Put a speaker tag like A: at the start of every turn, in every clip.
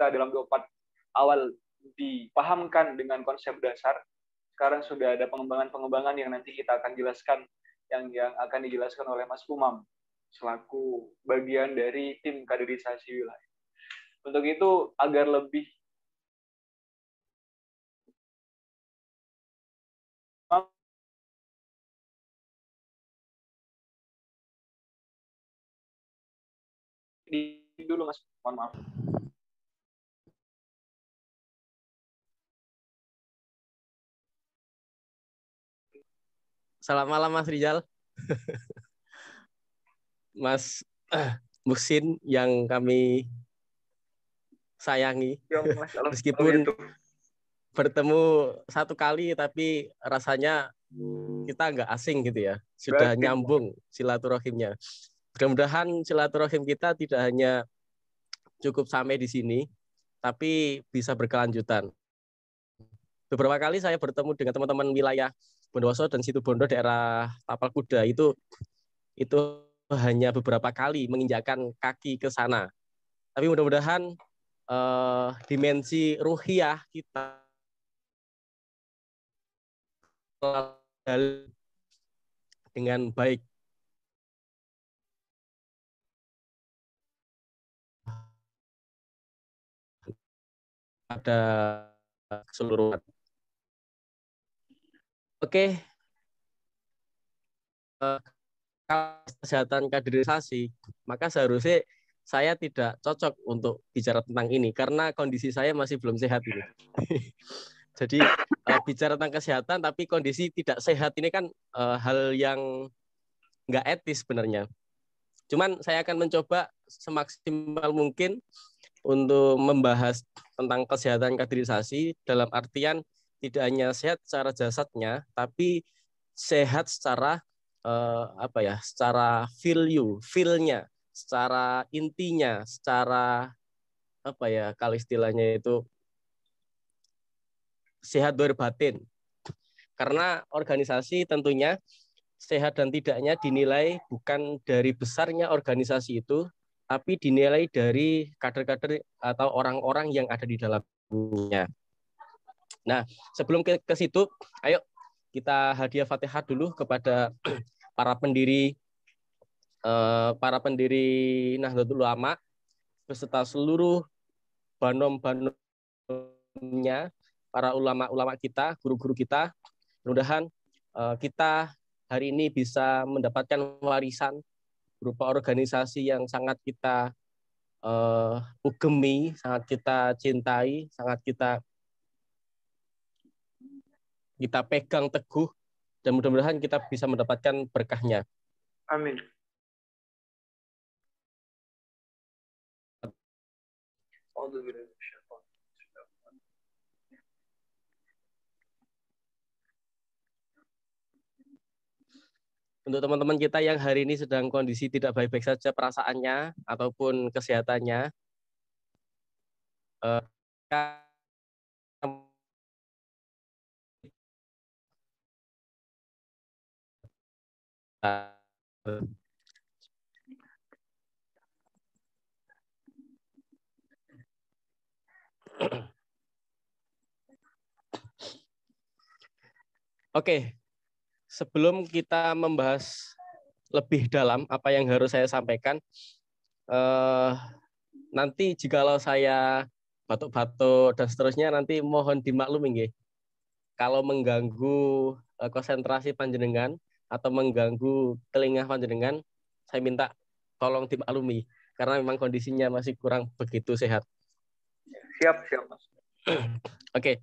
A: kita dalam 24 awal dipahamkan dengan konsep dasar, sekarang sudah ada pengembangan-pengembangan yang nanti kita akan jelaskan, yang akan dijelaskan oleh Mas Umam selaku bagian dari tim kaderisasi wilayah. Untuk itu, agar lebih dulu Mas, mohon maaf.
B: Selamat malam Mas Rizal. Mas Muhsin yang kami sayangi.
A: Ya, Mas,
B: Meskipun bertemu satu kali tapi rasanya kita nggak asing gitu ya. Sudah nyambung silaturahimnya. Mudah-mudahan silaturahim kita tidak hanya cukup sampai di sini, tapi bisa berkelanjutan. Beberapa kali saya bertemu dengan teman-teman wilayah Bondowoso dan Situbondo daerah Tapal Kuda itu hanya beberapa kali menginjakkan kaki ke sana. Tapi mudah-mudahan dimensi ruhiyah kita dengan baik. Pada keseluruhan. Oke. Kesehatan kaderisasi, maka seharusnya saya tidak cocok untuk bicara tentang ini karena kondisi saya masih belum sehat ini. Jadi bicara tentang kesehatan tapi kondisi tidak sehat ini kan hal yang nggak etis sebenarnya. Cuman saya akan mencoba semaksimal mungkin untuk membahas tentang kesehatan kaderisasi dalam artian tidak hanya sehat secara jasadnya, tapi sehat secara secara feel-nya, secara intinya, secara kalau istilahnya itu sehat dohir batin. Karena organisasi tentunya sehat dan tidaknya dinilai bukan dari besarnya organisasi itu, tapi dinilai dari kader-kader atau orang-orang yang ada di dalamnya. Nah, sebelum ke situ, ayo kita hadiah Fatihah dulu kepada para pendiri Nahdlatul Ulama beserta seluruh banom-banomnya, para ulama-ulama kita, guru-guru kita. Mudah-mudahan kita hari ini bisa mendapatkan warisan berupa organisasi yang sangat kita ugemi, sangat kita cintai, sangat kita pegang teguh, dan mudah-mudahan kita bisa mendapatkan berkahnya.
A: Amin.
B: Untuk teman-teman kita yang hari ini sedang kondisi tidak baik-baik saja perasaannya ataupun kesehatannya, Oke, sebelum kita membahas lebih dalam apa yang harus saya sampaikan, nanti jikalau saya batuk-batuk dan seterusnya nanti mohon dimaklumi nggih. Kalau mengganggu konsentrasi panjenengan atau mengganggu telinga panjenengan, saya minta tolong dimaklumi karena memang kondisinya masih kurang begitu sehat.
A: Siap, Mas.
B: Oke.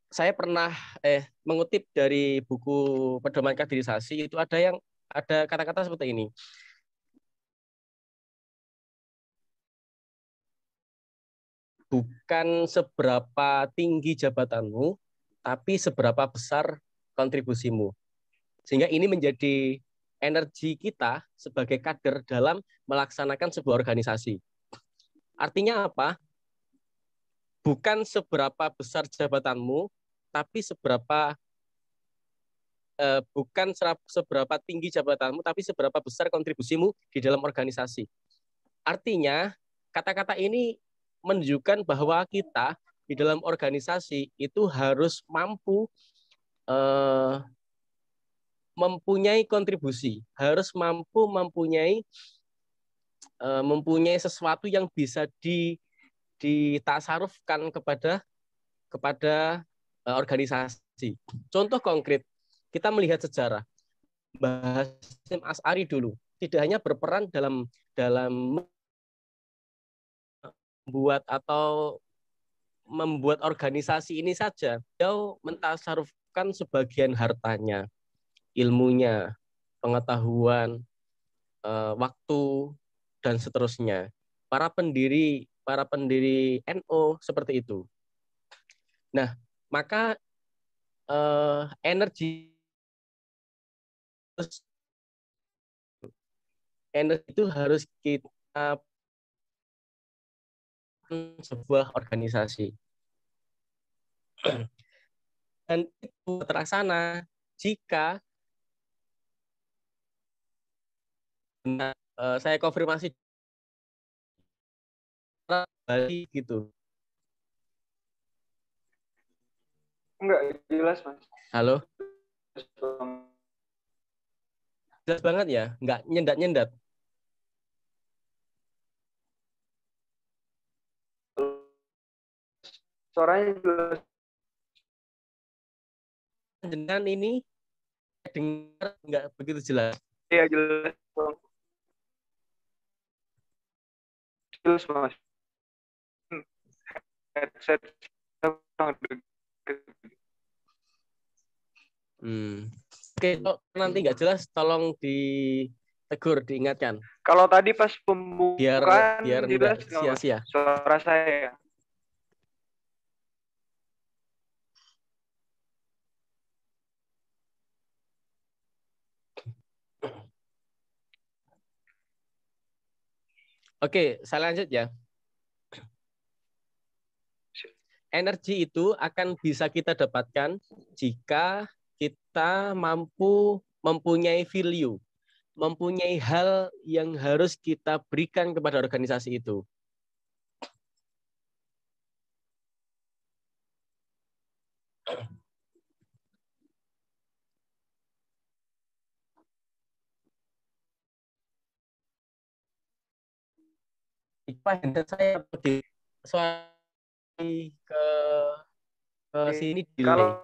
B: Saya pernah mengutip dari buku Pedoman Kaderisasi, itu ada kata-kata seperti ini. Bukan seberapa tinggi jabatanmu, tapi seberapa besar kontribusimu. Sehingga ini menjadi energi kita sebagai kader dalam melaksanakan sebuah organisasi. Artinya apa? Bukan seberapa besar jabatanmu, tapi bukan seberapa tinggi jabatanmu, tapi seberapa besar kontribusimu di dalam organisasi. Artinya, kata-kata ini menunjukkan bahwa kita di dalam organisasi itu harus mampu mempunyai kontribusi, harus mampu mempunyai sesuatu yang bisa ditasarufkan kepada organisasi. Contoh konkret, kita melihat sejarah. Mbah Hasyim Asy'ari dulu tidak hanya berperan dalam membuat organisasi ini saja. Beliau mentasarufkan sebagian hartanya, ilmunya, pengetahuan, waktu, dan seterusnya. Para pendiri NU seperti itu. Nah, maka energi itu harus kita sebuah organisasi. Dan itu terlaksana jika saya konfirmasi Bali gitu.
A: Enggak jelas, Mas.
B: Halo? Jelas banget ya? Enggak nyendat-nyendat?
A: Suaranya jelas.
B: Dengan ini dengar enggak begitu jelas.
A: Iya, jelas. Jelas, Mas. Headset
B: Oke, kalau nanti nggak jelas, tolong ditegur, diingatkan.
A: Kalau tadi pas pembukaan
B: biar
A: jelas
B: nggak sia-sia.
A: Suara saya.
B: Oke, saya lanjut ya. Energi itu akan bisa kita dapatkan jika kita mampu mempunyai value, mempunyai hal yang harus kita berikan kepada organisasi itu. Handset saya pergi ke sini delay.
A: Kalau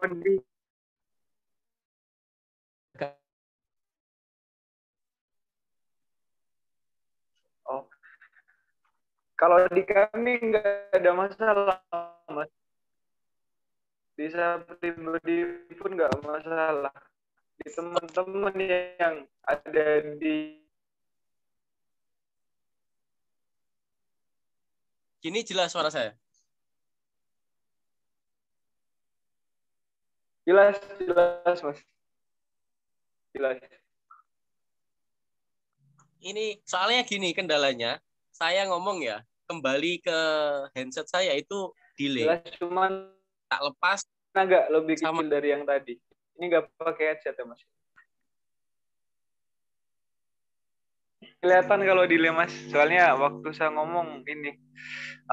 A: kalau di kami nggak ada masalah, Mas. Di saya pribadi pun nggak masalah. Di teman-teman yang ada di
B: Gini jelas suara saya?
A: Jelas, Mas. Jelas.
B: Ini soalnya gini kendalanya, saya ngomong ya, kembali ke handset saya itu delay.
A: Jelas, cuman
B: tak lepas.
A: Agak lebih kecil dari yang tadi. Ini nggak pakai headset ya, Mas? Kelihatan kalau delay, Mas. Soalnya waktu saya ngomong ini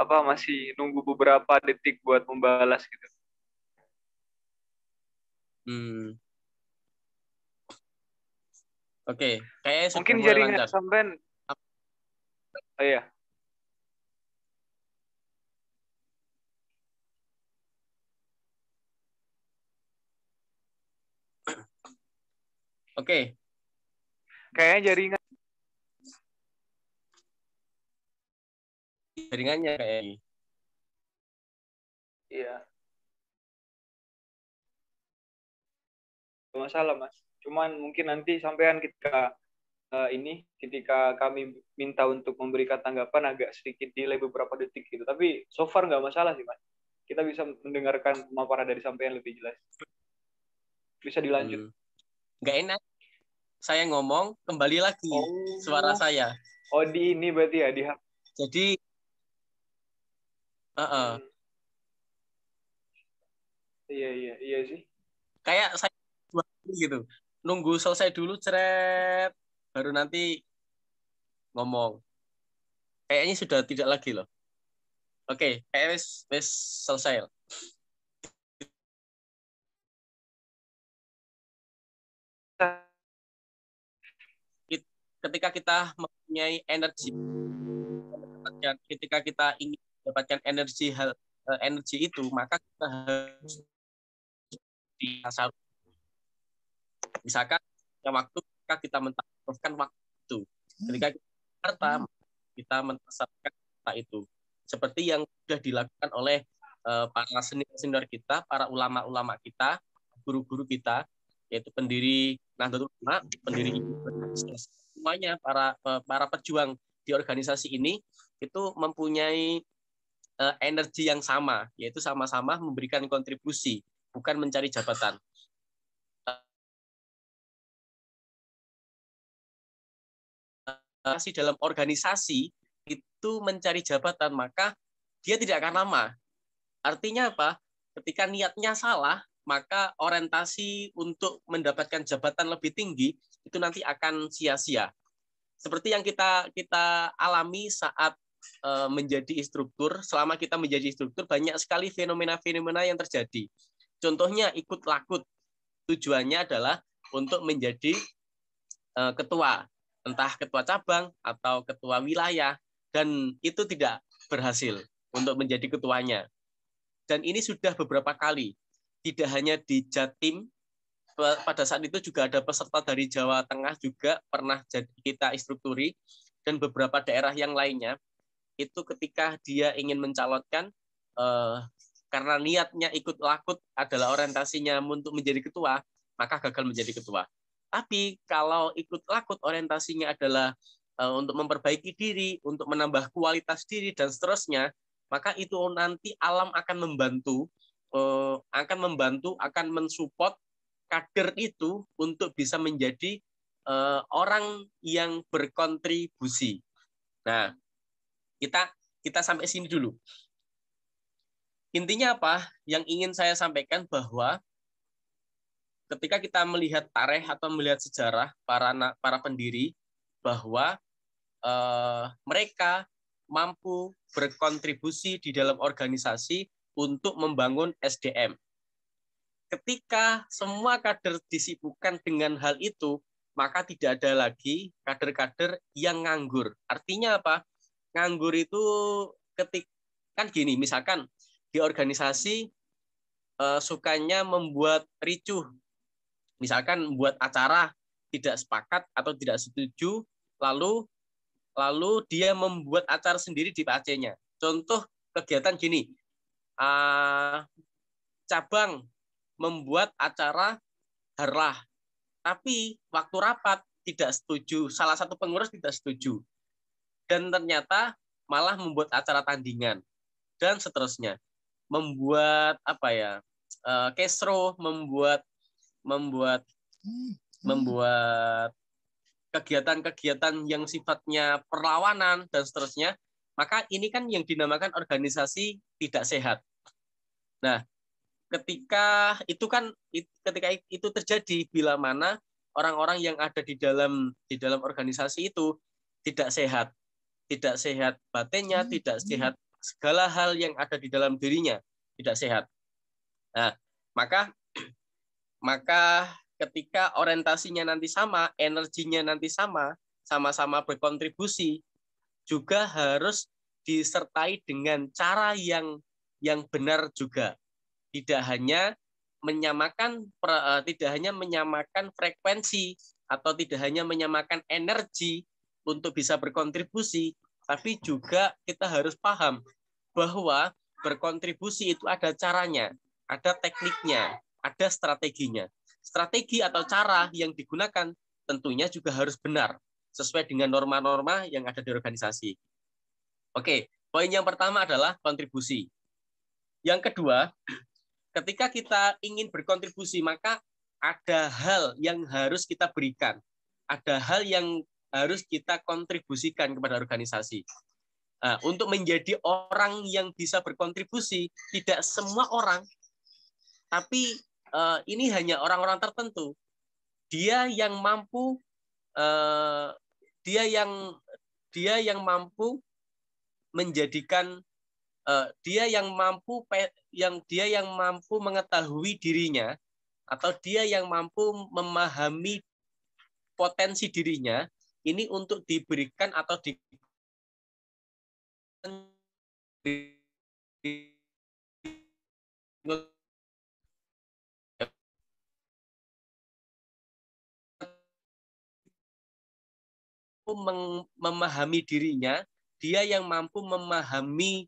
A: masih nunggu beberapa detik buat membalas gitu.
B: Oke, kayaknya
A: mungkin jaringan sampean. Oh iya.
B: Oke.
A: Kayaknya
B: jaringannya kayaknya.
A: Iya. Gak masalah, Mas. Cuman mungkin nanti sampean ketika kami minta untuk memberikan tanggapan agak sedikit delay beberapa detik gitu. Tapi so far nggak masalah sih, Mas. Kita bisa mendengarkan pemaparan dari sampean lebih jelas. Bisa dilanjut.
B: Nggak enak. Saya ngomong, kembali lagi suara saya.
A: Oh, di ini berarti ya, di
B: Jadi,
A: Iya sih.
B: Kayak saya gitu. Nunggu selesai dulu, ceret. Baru nanti ngomong. Kayaknya sudah tidak lagi loh. Oke, wis selesai. Ketika kita mempunyai energi, ketika kita ingin mendapatkan energi itu, maka kita harus diasal. Misalkan yang waktu ketika kita mentasawufkan waktu itu, ketika kita mentasawufkan harta itu, seperti yang sudah dilakukan oleh para senior kita, para ulama-ulama kita, guru-guru kita, yaitu pendiri Nahdlatul Ulama, pendiri semuanya, para pejuang di organisasi ini itu mempunyai energi yang sama, yaitu sama-sama memberikan kontribusi, bukan mencari jabatan. Dalam organisasi itu mencari jabatan, maka dia tidak akan lama. Artinya apa? Ketika niatnya salah, maka orientasi untuk mendapatkan jabatan lebih tinggi itu nanti akan sia-sia. Seperti yang kita alami saat menjadi instruktur. Selama kita menjadi instruktur, banyak sekali fenomena-fenomena yang terjadi. Contohnya ikut lakut. Tujuannya adalah untuk menjadi ketua, entah ketua cabang atau ketua wilayah, dan itu tidak berhasil untuk menjadi ketuanya. Dan ini sudah beberapa kali, tidak hanya di Jatim, pada saat itu juga ada peserta dari Jawa Tengah juga pernah kita instrukturi, dan beberapa daerah yang lainnya, itu ketika dia ingin mencalonkan, karena niatnya ikut lakut adalah orientasinya untuk menjadi ketua, maka gagal menjadi ketua. Tapi kalau ikut lakut orientasinya adalah untuk memperbaiki diri, untuk menambah kualitas diri, dan seterusnya, maka itu nanti alam akan membantu, akan mensupport kader itu untuk bisa menjadi orang yang berkontribusi. Nah, kita sampai sini dulu. Intinya apa? Yang ingin saya sampaikan bahwa ketika kita melihat tarikh atau melihat sejarah para pendiri, bahwa mereka mampu berkontribusi di dalam organisasi untuk membangun SDM. Ketika semua kader disibukkan dengan hal itu, maka tidak ada lagi kader-kader yang nganggur. Artinya apa? Nganggur itu kan gini, misalkan di organisasi sukanya membuat ricuh. Misalkan membuat acara tidak sepakat atau tidak setuju, lalu dia membuat acara sendiri di PAC-nya. Contoh kegiatan gini, cabang membuat acara harlah, tapi waktu rapat tidak setuju, salah satu pengurus tidak setuju, dan ternyata malah membuat acara tandingan, dan seterusnya. Membuat kesro, membuat kegiatan-kegiatan yang sifatnya perlawanan dan seterusnya, maka ini kan yang dinamakan organisasi tidak sehat. Nah, ketika itu terjadi, bila mana orang-orang yang ada di dalam organisasi itu tidak sehat batinnya, tidak sehat segala hal yang ada di dalam dirinya, tidak sehat. Nah, maka ketika orientasinya nanti sama, energinya nanti sama-sama berkontribusi, juga harus disertai dengan cara yang benar juga. Tidak hanya menyamakan frekuensi atau tidak hanya menyamakan energi untuk bisa berkontribusi, tapi juga kita harus paham bahwa berkontribusi itu ada caranya, ada tekniknya, ada strateginya. Strategi atau cara yang digunakan tentunya juga harus benar, sesuai dengan norma-norma yang ada di organisasi. Oke, poin yang pertama adalah kontribusi. Yang kedua, ketika kita ingin berkontribusi, maka ada hal yang harus kita berikan. Ada hal yang harus kita kontribusikan kepada organisasi. Nah, untuk menjadi orang yang bisa berkontribusi, tidak semua orang, tapi ini hanya orang-orang tertentu. Dia yang mampu menjadikan dia yang mampu mengetahui dirinya, atau dia yang mampu memahami potensi dirinya ini untuk diberikan atau memahami dirinya, dia yang mampu memahami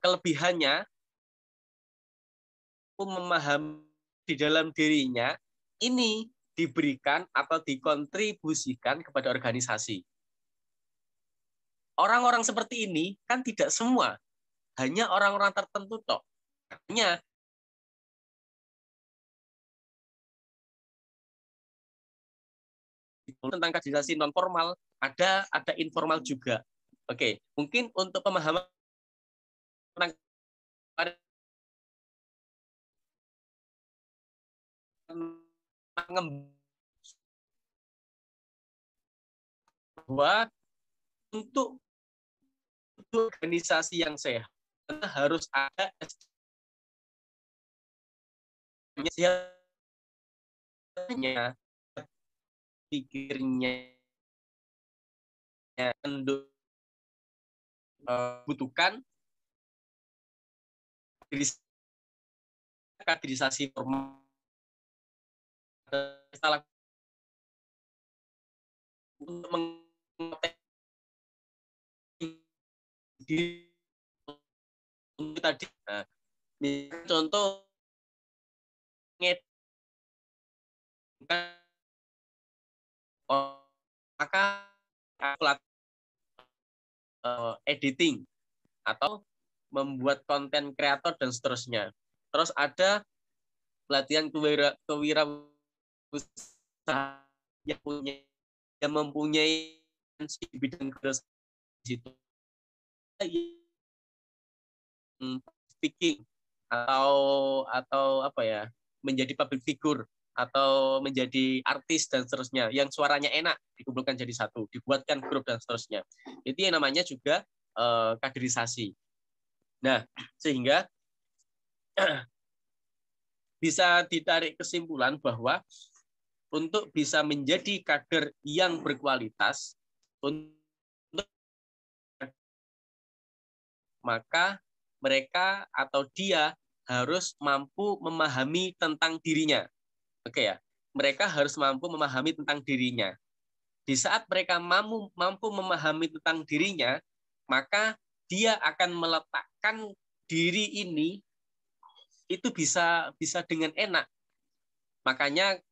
B: kelebihannya, memahami di dalam dirinya, ini diberikan atau dikontribusikan kepada organisasi. Orang-orang seperti ini kan tidak semua, hanya orang-orang tertentu toh. Hanya tentang kaderisasi non formal, ada informal juga. Oke, mungkin untuk pemahaman bahwa untuk organisasi yang sehat harus ada pikirnya butuhkan kaderisasi formal untuk tadi. Nah, contoh maka editing atau membuat konten kreator dan seterusnya. Terus ada pelatihan kewirausahaan yang mempunyai bidang itu speaking atau apa ya, menjadi public figure atau menjadi artis dan seterusnya yang suaranya enak dikumpulkan jadi satu, dibuatkan grup dan seterusnya. Itu yang namanya juga kaderisasi. Nah, sehingga bisa ditarik kesimpulan bahwa untuk bisa menjadi kader yang berkualitas, maka mereka atau dia harus mampu memahami tentang dirinya. Oke ya, mereka harus mampu memahami tentang dirinya. Di saat mereka mampu memahami tentang dirinya, maka dia akan meletakkan diri ini itu bisa dengan enak. Makanya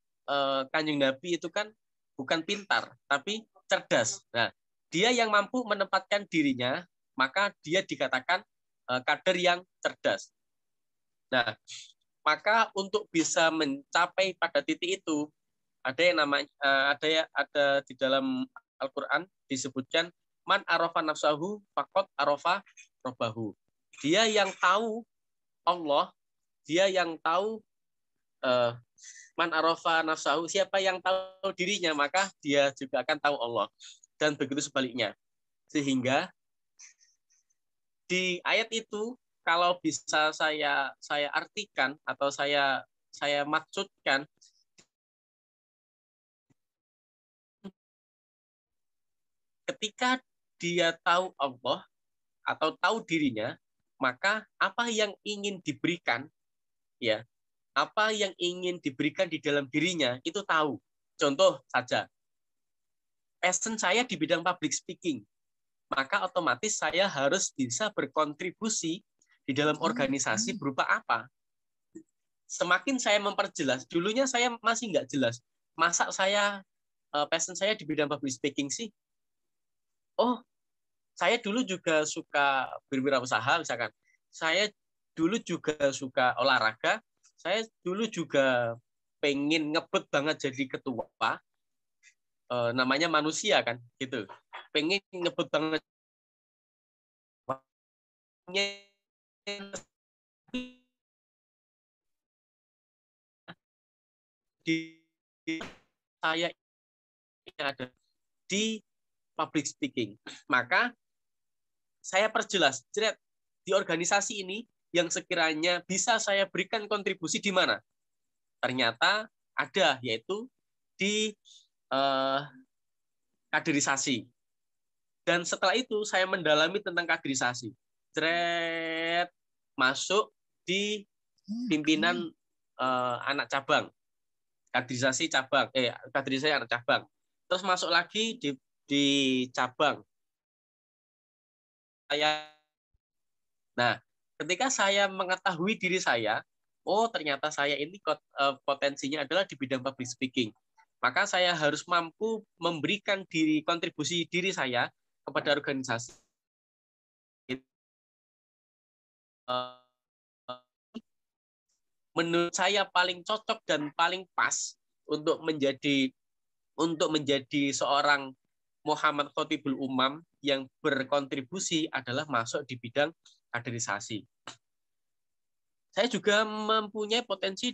B: Kanjeng Nabi itu kan bukan pintar, tapi cerdas. Nah, dia yang mampu menempatkan dirinya, maka dia dikatakan kader yang cerdas. Nah, maka untuk bisa mencapai pada titik itu, ada yang namanya ada di dalam Al-Qur'an disebutkan man arafa nafsahu faqad arafa rabbahu. Dia yang tahu Allah, dia yang tahu man arafa nafsahu, siapa yang tahu dirinya maka dia juga akan tahu Allah, dan begitu sebaliknya. Sehingga di ayat itu kalau bisa saya artikan atau saya maksudkan, ketika dia tahu Allah atau tahu dirinya, maka apa yang ingin diberikan, ya, apa yang ingin diberikan di dalam dirinya itu tahu. Contoh saja, passion saya di bidang public speaking, maka otomatis saya harus bisa berkontribusi di dalam organisasi berupa apa. Semakin saya memperjelas, dulunya saya masih nggak jelas, masa saya passion saya di bidang public speaking sih? Oh, saya dulu juga suka berwirausaha misalkan. Saya dulu juga suka olahraga. Saya dulu juga pengen ngebet banget jadi ketua. Namanya manusia kan, gitu. Pengen ngebet banget. Di saya ada di public speaking. Maka saya perjelas, di organisasi ini yang sekiranya bisa saya berikan kontribusi di mana? Ternyata ada, yaitu di kaderisasi. Dan setelah itu saya mendalami tentang kaderisasi. Jret, masuk di pimpinan anak cabang, kaderisasi cabang, kaderisasi anak cabang. Terus masuk lagi di cabang. Nah, ketika saya mengetahui diri saya, oh ternyata saya ini potensinya adalah di bidang public speaking. Maka saya harus mampu memberikan kontribusi diri saya kepada organisasi. Menurut saya paling cocok dan paling pas untuk menjadi seorang Muhammad Khotibul Umam yang berkontribusi adalah masuk di bidang kaderisasi. Saya juga mempunyai potensi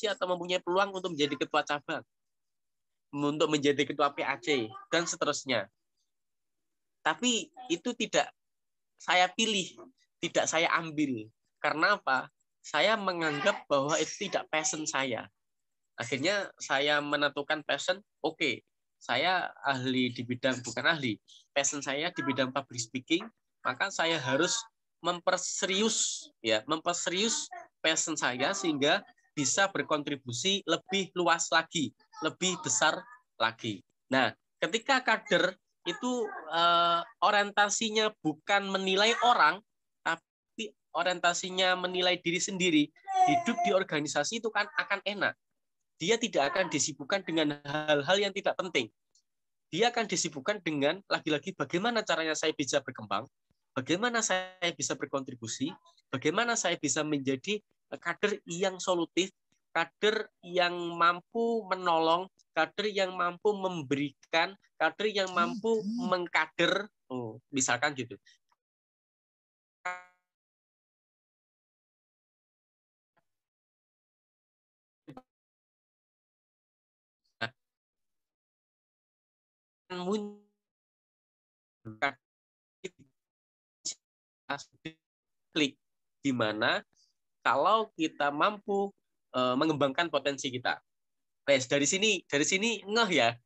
B: atau mempunyai peluang untuk menjadi ketua cabang, untuk menjadi ketua PAC dan seterusnya. Tapi itu tidak saya pilih, tidak saya ambil. Karena apa? Saya menganggap bahwa itu tidak passion saya. Akhirnya saya menentukan passion, oke, saya ahli di bidang, bukan ahli, passion saya di bidang public speaking, maka saya harus memperserius passion saya sehingga bisa berkontribusi lebih luas lagi, lebih besar lagi. Nah, ketika kader itu orientasinya bukan menilai orang, tapi orientasinya menilai diri sendiri. Hidup di organisasi itu kan akan enak. Dia tidak akan disibukkan dengan hal-hal yang tidak penting. Dia akan disibukkan dengan lagi-lagi bagaimana caranya saya bisa berkembang, bagaimana saya bisa berkontribusi, bagaimana saya bisa menjadi kader yang solutif, kader yang mampu menolong, kader yang mampu memberikan, kader yang mampu mengkader, misalkan gitu. Klik di mana kalau kita mampu mengembangkan potensi kita. Guys, dari sini ngeh ya?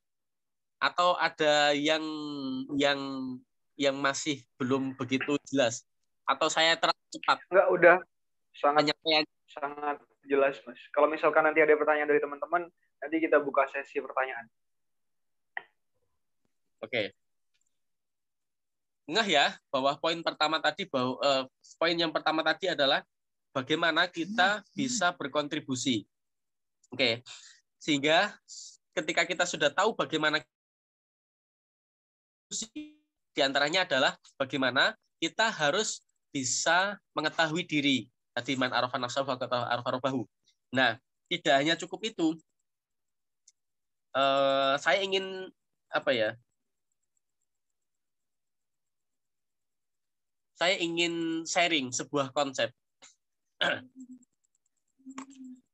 B: Atau ada yang masih belum begitu jelas? Atau saya terlalu cepat?
A: Enggak, udah sangat jelas, Mas. Kalau misalkan nanti ada pertanyaan dari teman-teman, nanti kita buka sesi pertanyaan.
B: Oke. Ngeh ya bahwa poin yang pertama tadi adalah bagaimana kita bisa berkontribusi. Oke. Sehingga ketika kita sudah tahu bagaimana, di antaranya adalah bagaimana kita harus bisa mengetahui diri. Tadi man arafa nafsahu faqad arafa rabbahu. Nah, tidak hanya cukup itu. Saya ingin saya ingin sharing sebuah konsep.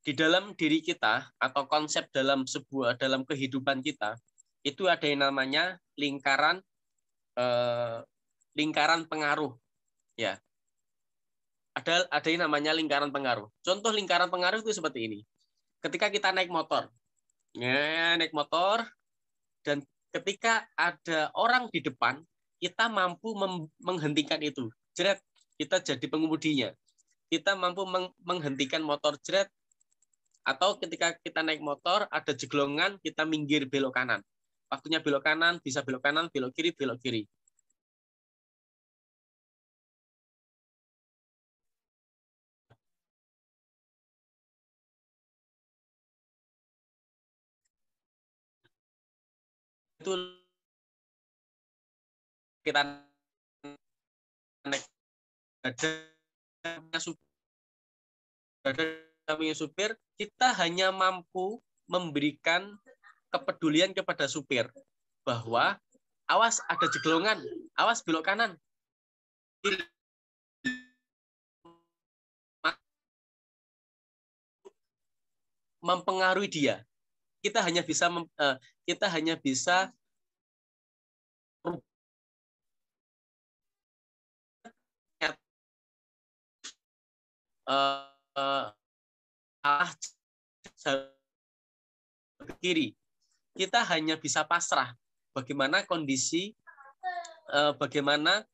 B: Di dalam diri kita atau konsep dalam kehidupan kita itu ada yang namanya lingkaran pengaruh, ya. Ada yang namanya lingkaran pengaruh. Contoh lingkaran pengaruh itu seperti ini. Ketika kita naik motor dan ketika ada orang di depan, kita mampu menghentikan itu. Jret, kita jadi pengemudinya. Kita mampu menghentikan motor, jret. Atau ketika kita naik motor, ada jeglongan, kita minggir belok kanan. Waktunya belok kanan, bisa belok kanan, belok kiri, belok kiri. Itu kita naik ada supir, kita hanya mampu memberikan kepedulian kepada supir bahwa awas ada jeglongan, awas belok kanan. Mempengaruhi dia. Kita hanya bisa arah ke kiri. Kita hanya bisa pasrah bagaimana kondisi, bagaimana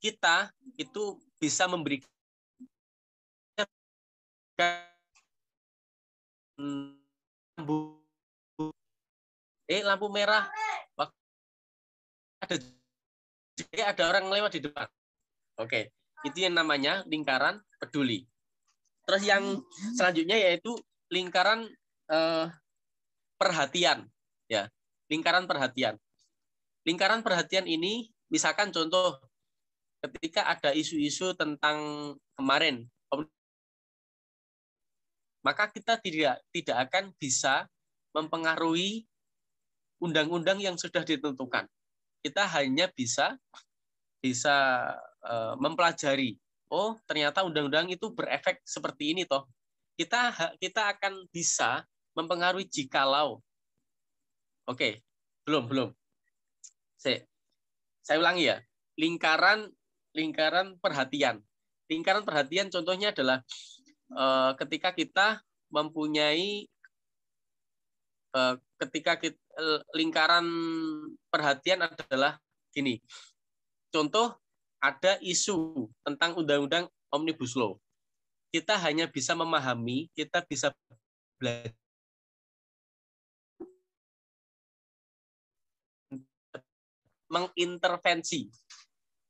B: kita itu bisa memberikan lampu merah, ada orang lewat di depan. Oke, itu yang namanya lingkaran peduli. Terus yang selanjutnya yaitu lingkaran perhatian, ya, lingkaran perhatian. Lingkaran perhatian ini, misalkan contoh, ketika ada isu-isu tentang kemarin, maka kita tidak akan bisa mempengaruhi undang-undang yang sudah ditentukan. Kita hanya bisa mempelajari, oh ternyata undang-undang itu berefek seperti ini toh. Kita akan bisa mempengaruhi jikalau. Oke, belum. Saya ulangi ya. Lingkaran perhatian. Lingkaran perhatian contohnya adalah ketika kita mempunyai lingkaran perhatian adalah gini. Contoh, ada isu tentang undang-undang Omnibus Law. Kita hanya bisa memahami, kita bisa belajar mengintervensi.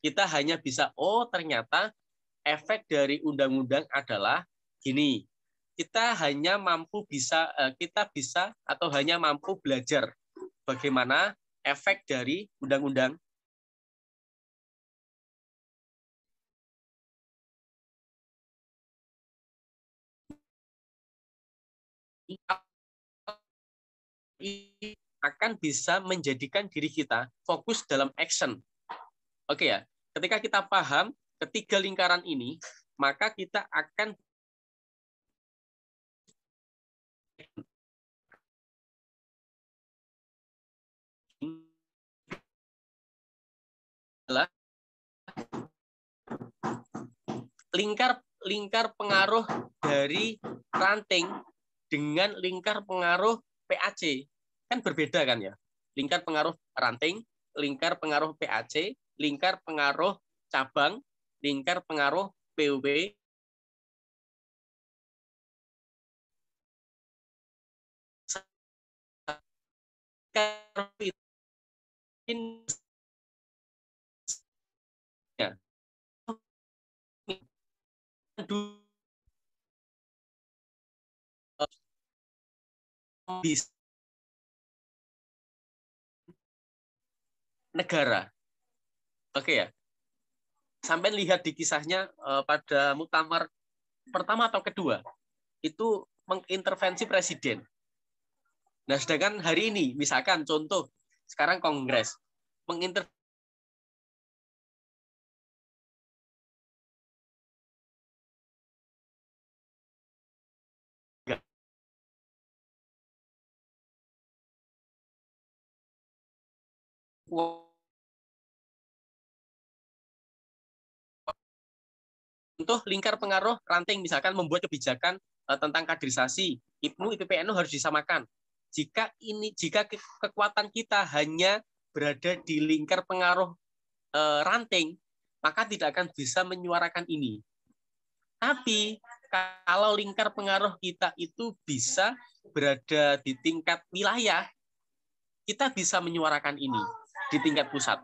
B: Kita hanya bisa, oh ternyata efek dari undang-undang adalah gini. Kita hanya mampu belajar bagaimana efek dari undang-undang akan bisa menjadikan diri kita fokus dalam action. Oke ya, ketika kita paham ketiga lingkaran ini, maka kita akan lingkar pengaruh dari ranting dengan lingkar pengaruh PAC kan berbeda kan ya. Lingkar pengaruh ranting, lingkar pengaruh PAC, lingkar pengaruh cabang, lingkar pengaruh PUB, negara. Oke ya. Sampai lihat di kisahnya pada muktamar pertama atau kedua, itu mengintervensi presiden. Nah, sedangkan hari ini, misalkan contoh, sekarang Kongres, mengintervensi contoh lingkar pengaruh ranting, misalkan membuat kebijakan tentang kaderisasi, IPNU, IPPNU harus disamakan. Jika kekuatan kita hanya berada di lingkar pengaruh ranting, maka tidak akan bisa menyuarakan ini. Tapi kalau lingkar pengaruh kita itu bisa berada di tingkat wilayah, kita bisa menyuarakan ini di tingkat pusat.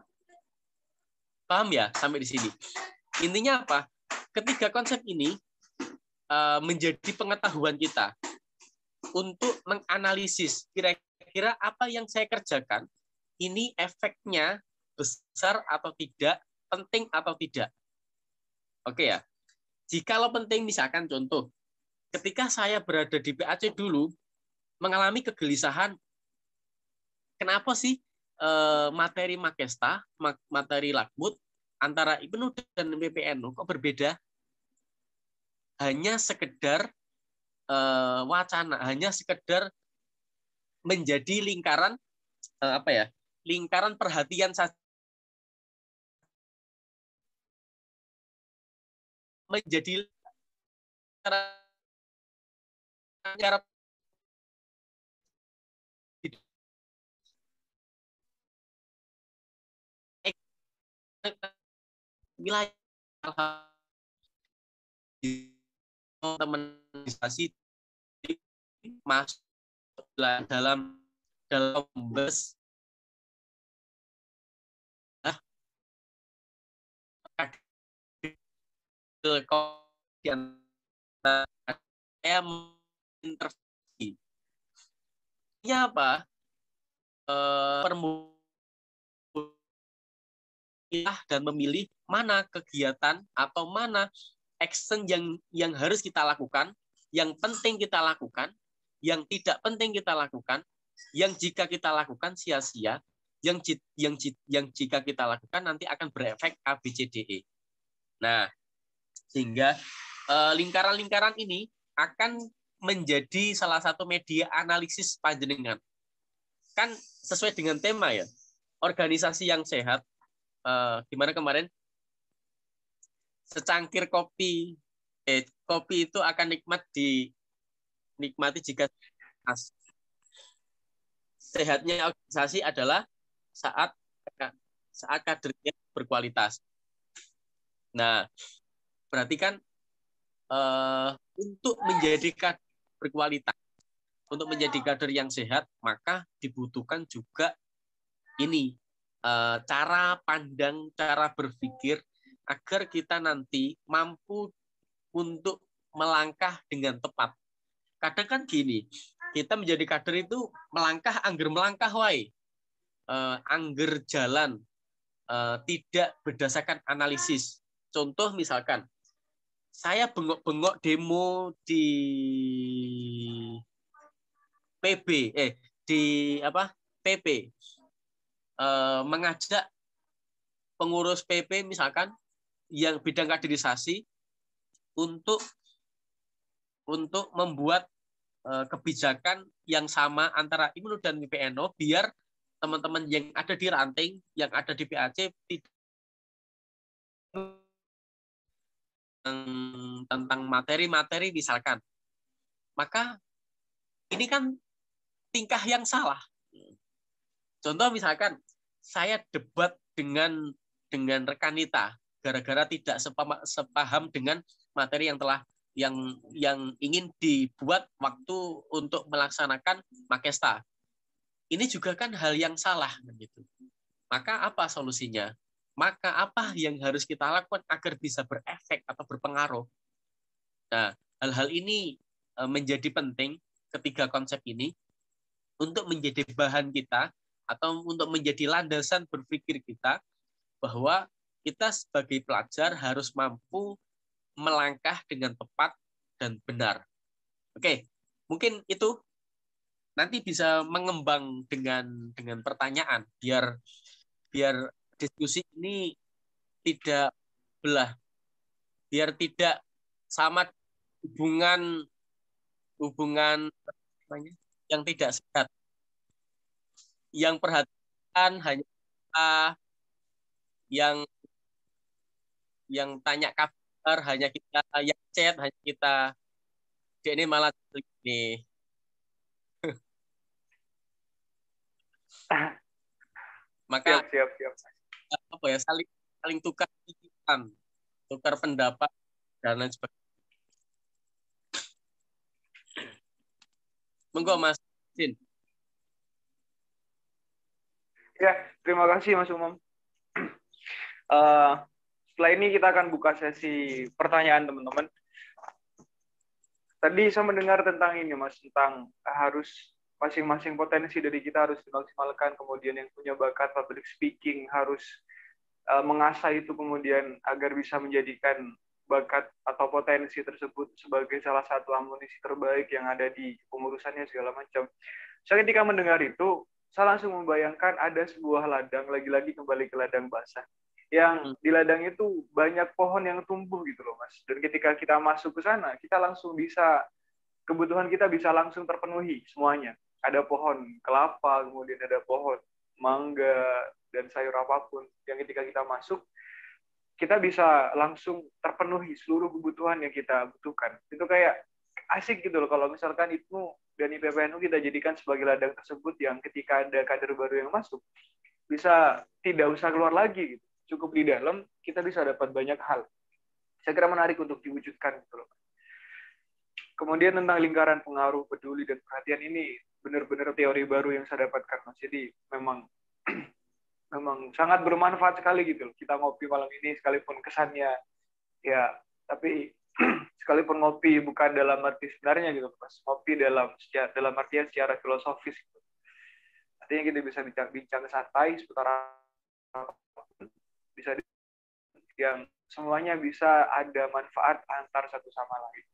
B: Paham ya sampai di sini? Intinya apa? Ketiga konsep ini menjadi pengetahuan kita untuk menganalisis kira-kira apa yang saya kerjakan ini efeknya besar atau tidak, penting atau tidak. Oke ya. Jikalau penting, misalkan contoh, ketika saya berada di PAC dulu, mengalami kegelisahan, kenapa sih materi Makesta, materi Lakmut, antara IPNU dan PPNU kok berbeda? Hanya sekedar wacana, hanya sekedar menjadi lingkaran lingkaran perhatian saja, menjadi cara wilayah teman masuk dalam bus yang saya intervensi. Ini apa? Dan memilih mana kegiatan atau mana action yang harus kita lakukan, yang penting kita lakukan, yang tidak penting kita lakukan, yang jika kita lakukan sia-sia, yang jika kita lakukan nanti akan berefek A, B, C, D, E. Nah, sehingga lingkaran-lingkaran ini akan menjadi salah satu media analisis panjenengan. Kan sesuai dengan tema ya, organisasi yang sehat. Gimana kemarin? Secangkir kopi itu akan dinikmati jika sehatnya organisasi adalah saat kadernya berkualitas. Nah, berarti kan untuk menjadi kader berkualitas, untuk menjadi kader yang sehat, maka dibutuhkan juga ini cara pandang, cara berpikir agar kita nanti mampu untuk melangkah dengan tepat. Kadang kan gini, kita menjadi kader itu melangkah angger melangkah wae. Angger jalan tidak berdasarkan analisis. Contoh misalkan saya bengok-bengok demo di PB PP mengajak pengurus PP misalkan yang bidang kaderisasi untuk membuat kebijakan yang sama antara IMNO dan PPNO biar teman-teman yang ada di ranting, yang ada di PAC tentang materi-materi misalkan. Maka ini kan tingkah yang salah. Contoh misalkan saya debat dengan rekan Nita gara-gara tidak sepaham dengan materi yang ingin dibuat waktu untuk melaksanakan Makesta. Ini juga kan hal yang salah begitu. Maka apa solusinya? Maka apa yang harus kita lakukan agar bisa berefek atau berpengaruh? Nah, hal-hal ini menjadi penting ketiga konsep ini untuk menjadi bahan kita atau untuk menjadi landasan berpikir kita bahwa kita sebagai pelajar harus mampu melangkah dengan tepat dan benar. Oke, mungkin itu nanti bisa mengembang dengan pertanyaan biar diskusi ini tidak belah, biar tidak sama hubungan yang tidak sehat. Yang perhatian hanya kita, yang tanya kabar hanya kita, yang chat hanya kita. Ini malah ini. Maka
A: siap.
B: apa ya, saling tukar pikiran, tukar pendapat dan lain sebagainya. Monggo Mas Sin.
A: Ya, terima kasih Mas Umam. Setelah ini kita akan buka sesi pertanyaan teman-teman. Tadi saya mendengar tentang ini Mas, tentang harus masing-masing potensi dari kita harus dimaksimalkan, kemudian yang punya bakat public speaking harus mengasah itu kemudian agar bisa menjadikan bakat atau potensi tersebut sebagai salah satu amunisi terbaik yang ada di pengurusannya segala macam. Saya ketika mendengar itu, saya langsung membayangkan ada sebuah ladang, lagi-lagi kembali ke ladang basah. Yang di ladang itu banyak pohon yang tumbuh gitu loh Mas. Dan ketika kita masuk ke sana, kita langsung bisa, kebutuhan kita bisa langsung terpenuhi semuanya. Ada pohon kelapa, kemudian ada pohon mangga, dan sayur apapun yang ketika kita masuk kita bisa langsung terpenuhi seluruh kebutuhan yang kita butuhkan. Itu kayak asik gitu loh kalau misalkan IPNU dan IPPNU kita jadikan sebagai ladang tersebut yang ketika ada kader baru yang masuk, bisa tidak usah keluar lagi gitu. Cukup di dalam kita bisa dapat banyak hal. Saya kira menarik untuk diwujudkan gitu loh. Kemudian tentang lingkaran pengaruh, peduli, dan perhatian ini benar-benar teori baru yang saya dapatkan, Mas. Jadi memang memang sangat bermanfaat sekali gitu loh. Kita ngopi malam ini sekalipun kesannya ya, tapi sekalipun ngopi bukan dalam arti sebenarnya gitu, Mas. Ngopi dalam artian secara filosofis gitu. Artinya kita bisa bincang santai seputar apapun, bisa yang semuanya bisa ada manfaat antar satu sama lain.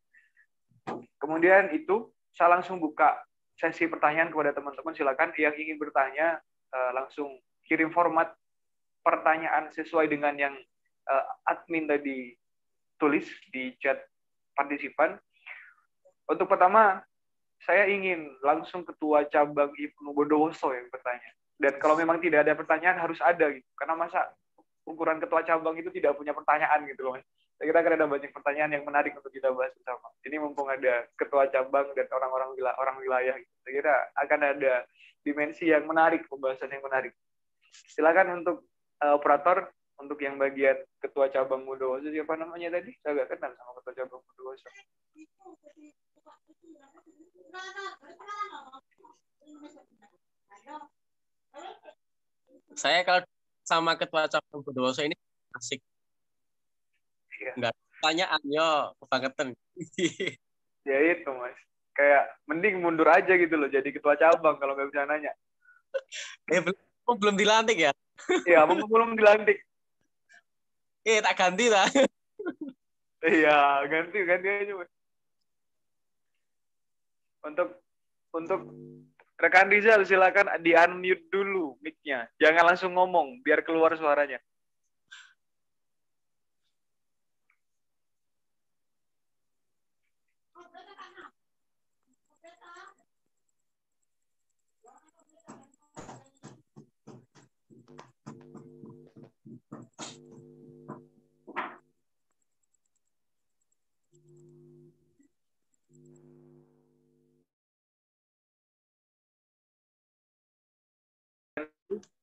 A: Kemudian itu saya langsung buka sesi pertanyaan kepada teman-teman. Silakan yang ingin bertanya langsung kirim format pertanyaan sesuai dengan yang admin tadi tulis di chat partisipan. Untuk pertama, saya ingin langsung Ketua Cabang IPNU Bondowoso yang bertanya. Dan kalau memang tidak ada pertanyaan harus ada gitu. Karena masa ukuran Ketua Cabang itu tidak punya pertanyaan gitu loh. Saya kira akan ada banyak pertanyaan yang menarik untuk kita bahas bersama. Ini mumpung ada Ketua Cabang dan orang wilayah gitu. Saya kira akan ada dimensi yang menarik, pembahasan yang menarik. Silakan untuk operator, untuk yang bagian Ketua Cabang Bondowoso, siapa namanya tadi? Saya nggak kenal sama Ketua Cabang Bondowoso.
B: Saya kalau sama Ketua Cabang Bondowoso ini asik.
A: Iya.
B: Enggak pertanyaan, yo kebangetan.
A: Ya itu, Mas. Kayak mending mundur aja gitu loh jadi Ketua Cabang kalau nggak bisa nanya.
B: Belum dilantik ya?
A: Iya, belum dilantik.
B: Tak ganti lah.
A: Iya, ganti aja, Mas. Untuk rekan Rizal, silakan di-unmute dulu mic-nya. Jangan langsung ngomong, biar keluar suaranya.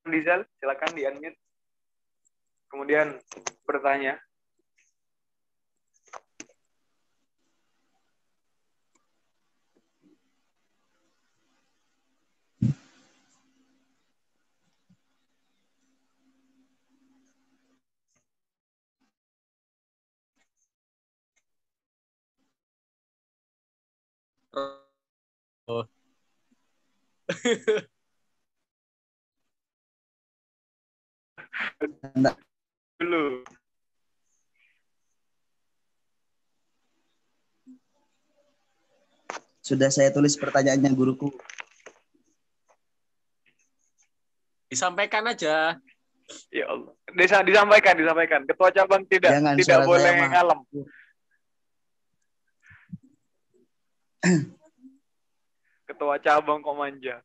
A: Rizal, silakan di-unmute. Kemudian bertanya.
B: Oh.
A: Dulu.
C: Sudah saya tulis pertanyaannya, guruku.
B: Disampaikan aja.
A: Ya Allah. Disampaikan. Ketua cabang tidak boleh ngalem. Ketua cabang kok manja.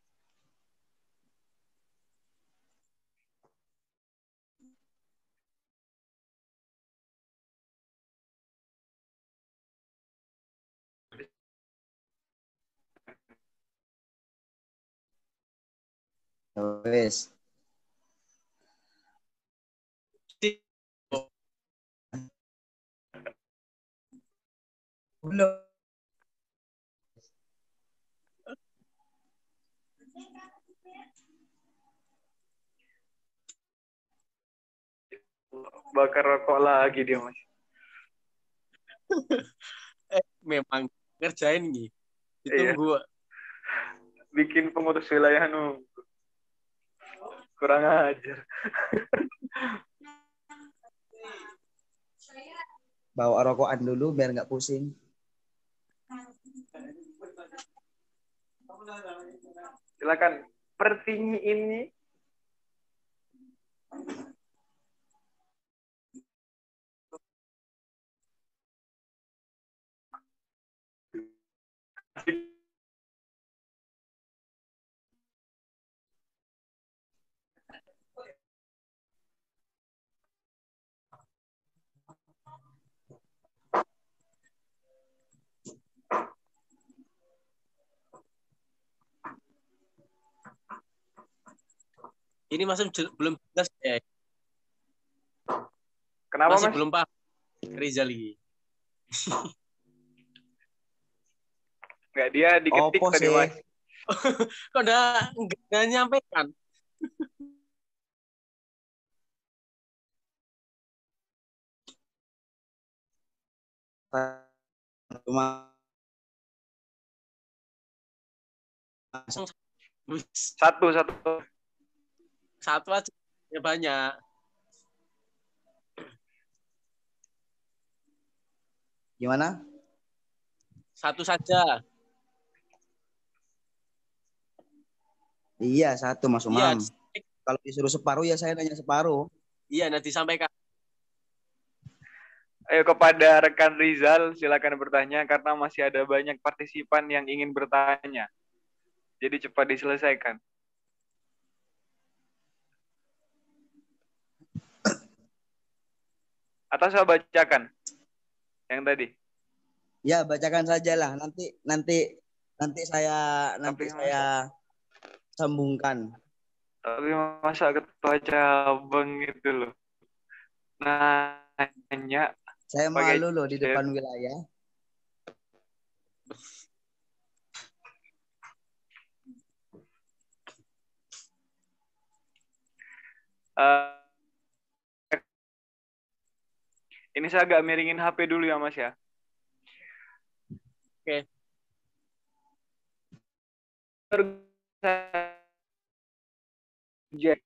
C: Wes. Belum.
A: Bakar rokok lagi dia, Mas.
B: Memang ngerjain nih. Ditunggu.
A: Iya. Bikin pengurus wilayah nunggu. Kurang ajar.
C: Bawa rokokan dulu biar nggak pusing.
A: Silakan. Pertinyi ini
B: Ini masih belum jelas ya.
A: Kenapa,
B: Masih
A: Mas?
B: belum paham Rizali.
A: Enggak, dia diketik
C: Opo
A: tadi,
C: sih?
A: Mas.
B: Kok nggak nyampaikan?
C: Cuma
A: Satu.
B: Satu aja ya banyak.
C: gimana?
B: Satu saja.
C: Iya, satu Mas
B: Iya,
C: Umam. Kalau disuruh separuh ya saya nanya separuh.
B: iya nanti sampaikan.
A: Ayo kepada rekan Rizal, silakan bertanya karena masih ada banyak partisipan yang ingin bertanya. Jadi cepat diselesaikan. Atau saya bacakan yang tadi.
C: Ya, bacakan saja lah. Nanti saya sambungkan.
A: Tapi masa ketua cabang itu loh. Nanya
C: Saya
A: pakai
C: malu loh di
A: chat.
C: depan wilayah.
A: Ini saya agak miringin HP dulu ya, Mas ya.
B: Oke.
A: Jack.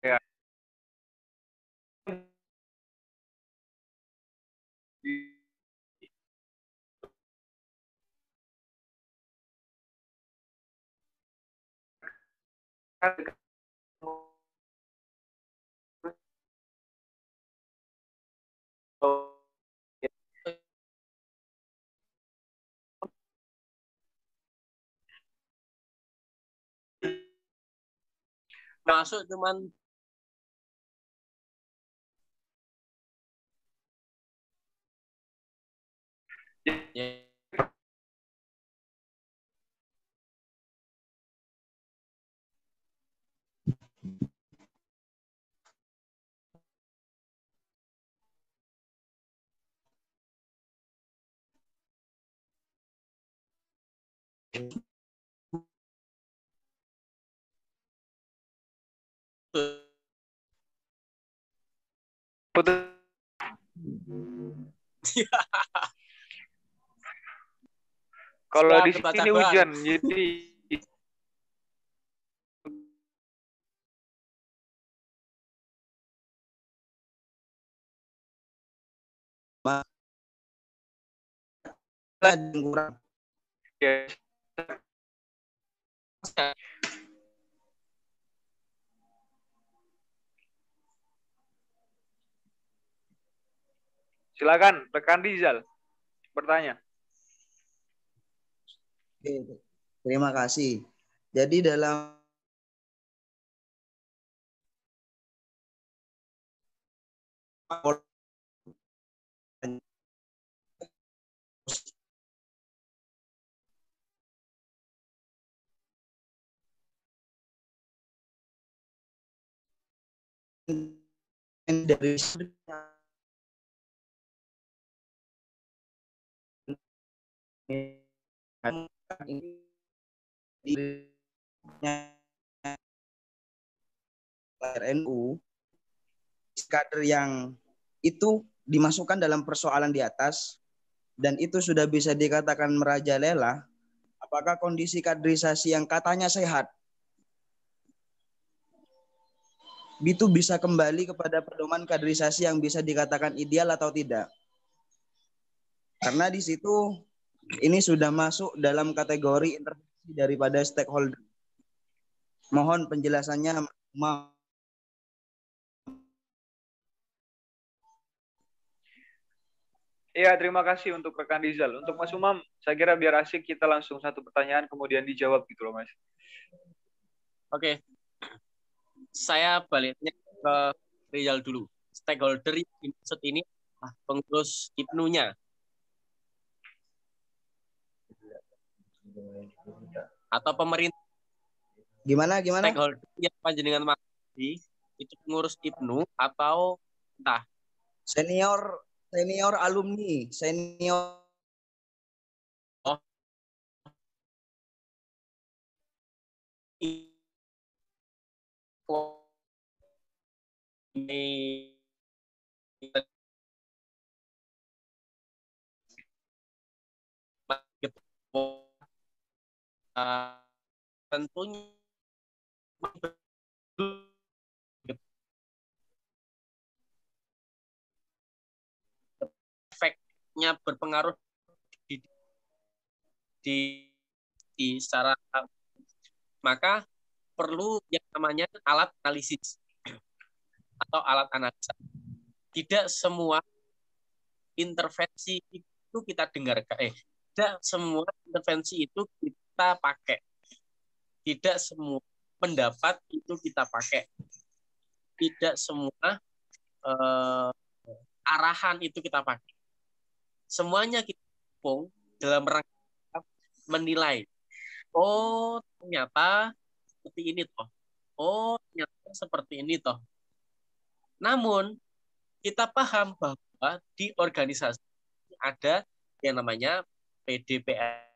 A: Ya.
B: Masuk cuman ya.
A: Putus. Kalau di
B: Ketua
A: sini
B: cabang.
A: hujan, jadi
C: Kurang.
A: ya. Silakan rekan Rizal bertanya.
C: Oke, terima kasih. Jadi dalam dari RNU, kader yang itu dimasukkan dalam persoalan di atas dan itu sudah bisa dikatakan merajalela, apakah kondisi kaderisasi yang katanya sehat itu bisa kembali kepada pedoman kaderisasi yang bisa dikatakan ideal atau tidak? Karena di situ ini sudah masuk dalam kategori intervensi daripada stakeholder. Mohon penjelasannya,
A: Iya, terima kasih untuk rekan Rizal. Untuk Mas Umam, saya kira biar asik kita langsung satu pertanyaan kemudian dijawab gitu loh, Mas.
B: Oke, saya baliknya ke Rizal dulu. Stakeholder yang dimaksud ini pengurus IPNU-nya atau pemerintah.
C: Gimana?
B: Stakeholder yang panjenengan maksud itu pengurus IPNU atau entah
C: Senior alumni, senior.
B: oh ini tentunya efeknya berpengaruh di, di, di secara, maka perlu yang namanya alat analisis atau alat analisa. Tidak semua intervensi itu kita dengarkan, tidak semua intervensi itu kita pakai, tidak semua pendapat itu kita pakai, tidak semua arahan itu kita pakai. Semuanya kita dukung dalam rangka menilai. Oh, ternyata seperti ini toh. Oh, ternyata seperti ini toh. Namun, kita paham bahwa di organisasi ada yang namanya PDPR.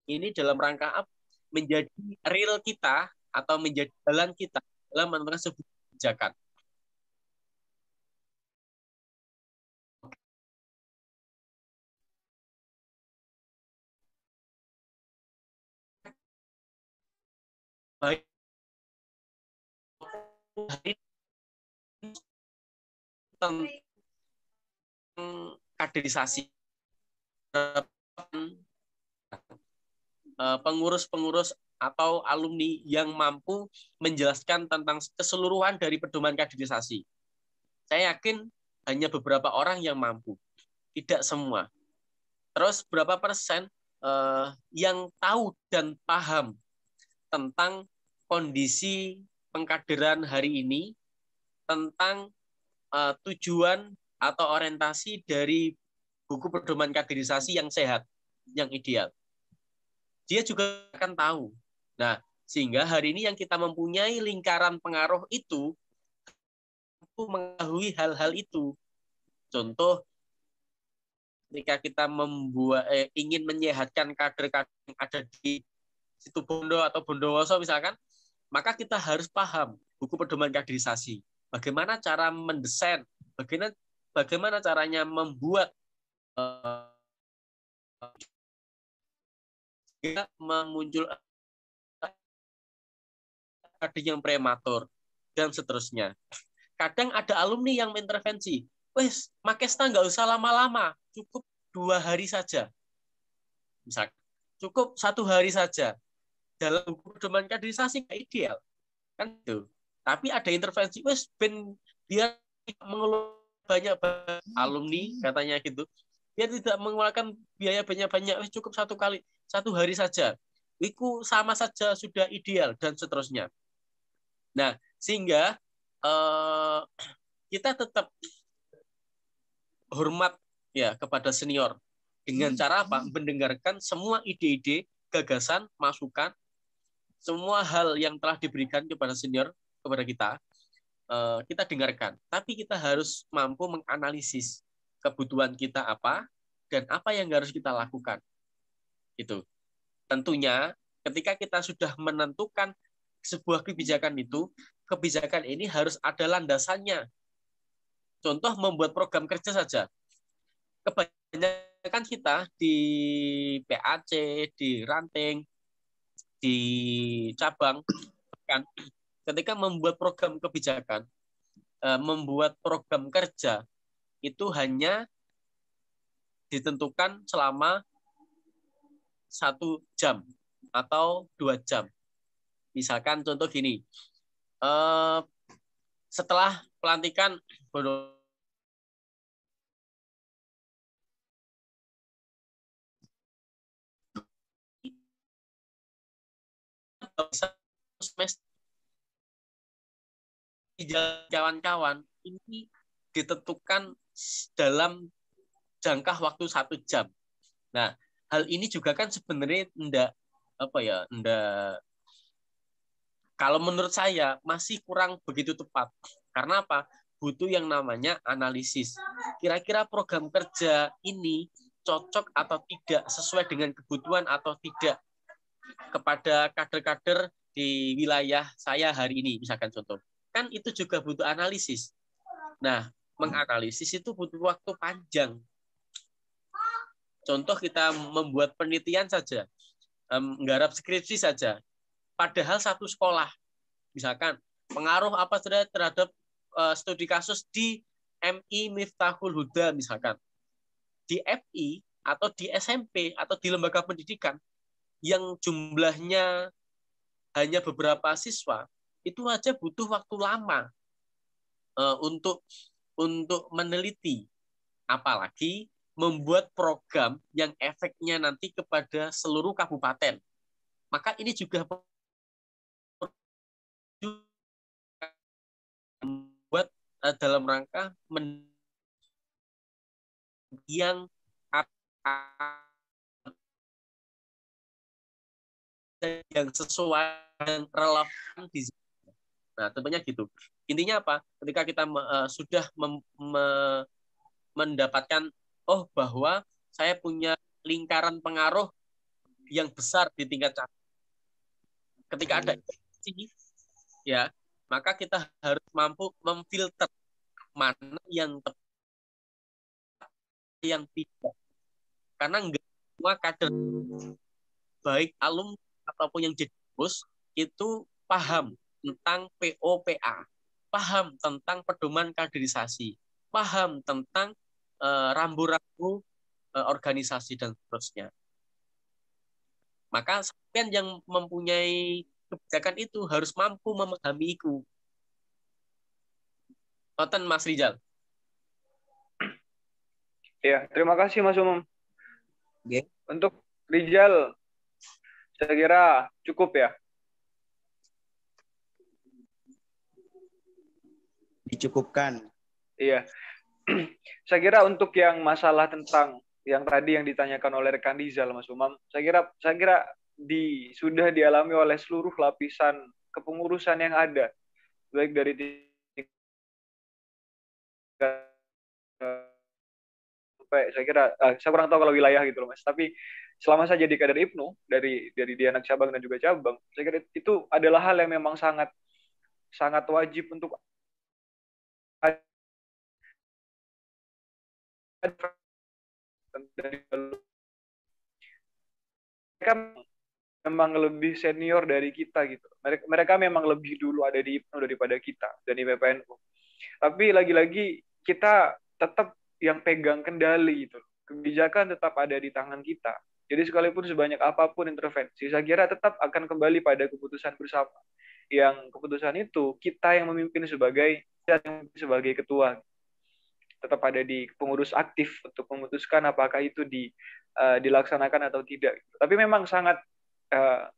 B: Ini dalam rangka menjadi real kita atau menjadi jalan kita dalam menentukan sebuah kebijakan. Baik tentang kaderisasi, pengurus-pengurus atau alumni yang mampu menjelaskan tentang keseluruhan dari pedoman kaderisasi. Saya yakin hanya beberapa orang yang mampu, tidak semua. Terus berapa persen yang tahu dan paham tentang kondisi pengkaderan hari ini, tentang tujuan atau orientasi dari buku pedoman kaderisasi yang sehat, yang ideal. Dia juga akan tahu. Nah, sehingga hari ini yang kita mempunyai lingkaran pengaruh itu mengetahui hal-hal itu. Contoh, ketika kita ingin menyehatkan kader-kader yang ada di situ Bondo atau Bondowoso misalkan, maka kita harus paham buku pedoman kaderisasi. Bagaimana cara mendesain, bagaimana caranya membuat memuncul kader yang prematur dan seterusnya. Kadang ada alumni yang mengintervensi, wes Makesta nggak usah lama-lama, cukup 2 hari saja, misalkan cukup 1 hari saja. Dalam buku pedoman kaderisasi nggak ideal, kan itu. Tapi ada intervensi, wes ben dia mengeluarkan banyak alumni katanya gitu, dia tidak mengeluarkan biaya banyak-banyak, cukup 1 hari saja, itu sama saja sudah ideal dan seterusnya. Nah, sehingga kita tetap hormat ya kepada senior dengan cara apa? Mendengarkan semua ide-ide, gagasan, masukan, semua hal yang telah diberikan kepada senior kepada kita dengarkan. Tapi kita harus mampu menganalisis kebutuhan kita apa dan apa yang harus kita lakukan. Itu. Tentunya ketika kita sudah menentukan sebuah kebijakan itu, kebijakan ini harus ada landasannya. Contoh membuat program kerja saja. Kebanyakan kita di PAC, di ranting, di cabang, kan ketika membuat program kebijakan, membuat program kerja, itu hanya ditentukan selama 1 jam atau 2 jam. Misalkan contoh gini, setelah pelantikan semester kawan-kawan ini ditentukan dalam jangka waktu 1 jam. Nah, hal ini juga kan sebenarnya kalau menurut saya masih kurang begitu tepat. Karena apa? Butuh yang namanya analisis. Kira-kira program kerja ini cocok atau tidak, sesuai dengan kebutuhan atau tidak kepada kader-kader di wilayah saya hari ini, misalkan contoh. Kan itu juga butuh analisis. Nah, menganalisis itu butuh waktu panjang. Contoh kita membuat penelitian saja, menggarap skripsi saja. Padahal satu sekolah, misalkan pengaruh apa saja terhadap studi kasus di MI Miftahul Huda misalkan, di FI atau di SMP atau di lembaga pendidikan yang jumlahnya hanya beberapa siswa, itu aja butuh waktu lama untuk meneliti, apalagi membuat program yang efeknya nanti kepada seluruh kabupaten. Maka ini juga membuat dalam rangka yang sesuai dan relevan di. Nah, tentunya gitu. Intinya apa? Ketika kita sudah mendapatkan bahwa saya punya lingkaran pengaruh yang besar di tingkat cabang. Ketika ada ya, maka kita harus mampu memfilter mana yang tepat, yang tidak. Karena enggak semua kader, baik alumni ataupun yang jadi bos, itu paham tentang POPA, paham tentang pedoman kaderisasi, paham tentang rambu-rambu organisasi dan seterusnya. Maka sampean yang mempunyai kebijakan itu harus mampu memahami itu. Noten Mas Rizal.
A: Ya, terima kasih Mas Umum.
C: Okay.
A: Untuk Rizal, saya kira cukup ya.
C: Dicukupkan.
A: Iya. Saya kira untuk yang masalah tentang yang tadi yang ditanyakan oleh rekan Rizal, Mas Umam, saya kira sudah dialami oleh seluruh lapisan kepengurusan yang ada, baik dari saya kira saya kurang tahu kalau wilayah gitu loh Mas, tapi selama saya jadi kader IPNU dari di anak cabang dan juga cabang, saya kira itu adalah hal yang memang sangat sangat wajib untuk mereka memang lebih senior dari kita gitu. Mereka memang lebih dulu ada di IPNU daripada kita dan di PPNU. Tapi lagi-lagi kita tetap yang pegang kendali gitu. Kebijakan tetap ada di tangan kita. Jadi sekalipun sebanyak apapun intervensi, saya kira tetap akan kembali pada keputusan bersama. Yang keputusan itu kita yang memimpin sebagai ketua. Tetap ada di pengurus aktif untuk memutuskan apakah itu dilaksanakan atau tidak. Tapi memang sangat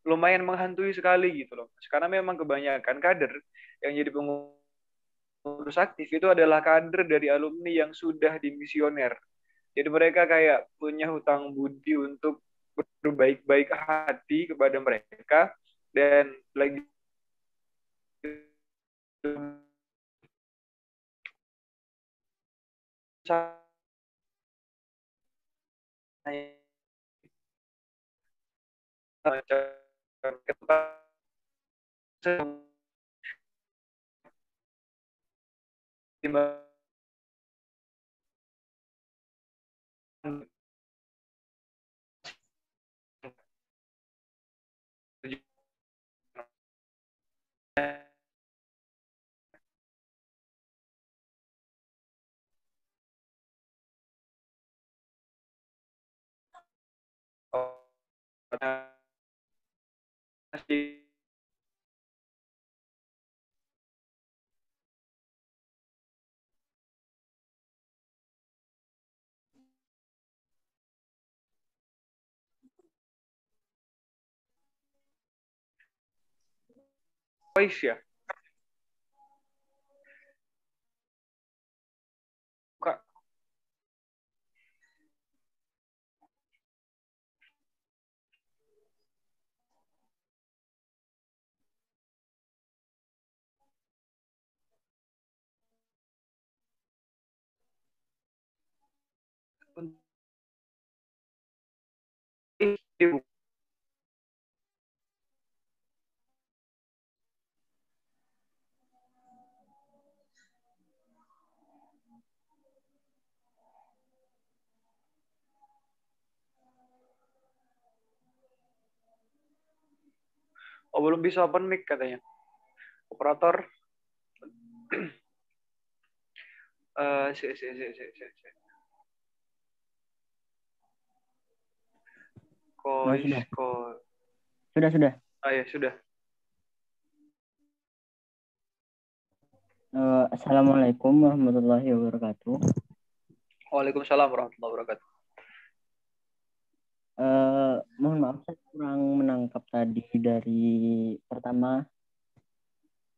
A: lumayan menghantui sekali gitu loh. Karena memang kebanyakan kader yang jadi pengurus aktif itu adalah kader dari alumni yang sudah dimisioner. Jadi mereka kayak punya hutang budi untuk berbaik-baik hati kepada mereka dan lagi Kois ya? Kak. Oh, belum bisa open mic katanya. Operator. Si.
D: Sudah.
A: Ah ya, sudah.
D: Assalamualaikum warahmatullahi wabarakatuh.
A: Waalaikumsalam warahmatullahi wabarakatuh.
D: Mohon maaf saya kurang menangkap tadi dari pertama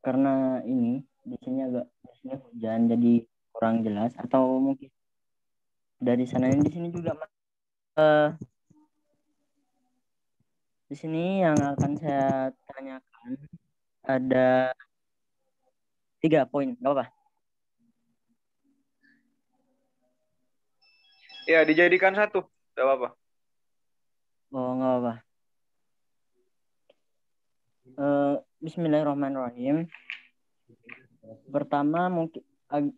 D: karena di sini hujan jadi kurang jelas, atau mungkin dari sana di sini juga di sini yang akan saya tanyakan ada 3 poin, nggak apa-apa?
A: Ya, dijadikan 1, nggak apa-apa.
D: Oh, nggak apa-apa. Bismillahirrahmanirrahim. Pertama, mungkin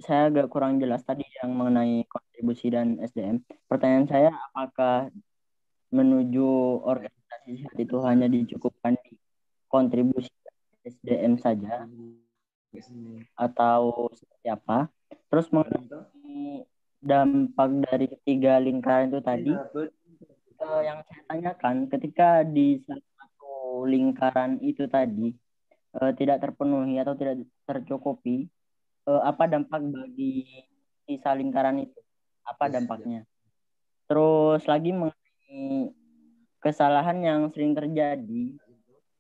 D: saya agak kurang jelas tadi yang mengenai kontribusi dan SDM. Pertanyaan saya, apakah menuju organisasi sehat itu hanya dicukupkan di kontribusi SDM saja atau seperti apa? Terus mengenai dampak dari 3 lingkaran itu tadi, yang saya tanyakan, ketika di satu lingkaran itu tadi tidak terpenuhi atau tidak tercukupi, apa dampak bagi sisa lingkaran itu? Apa dampaknya? Terus lagi mengenai kesalahan yang sering terjadi,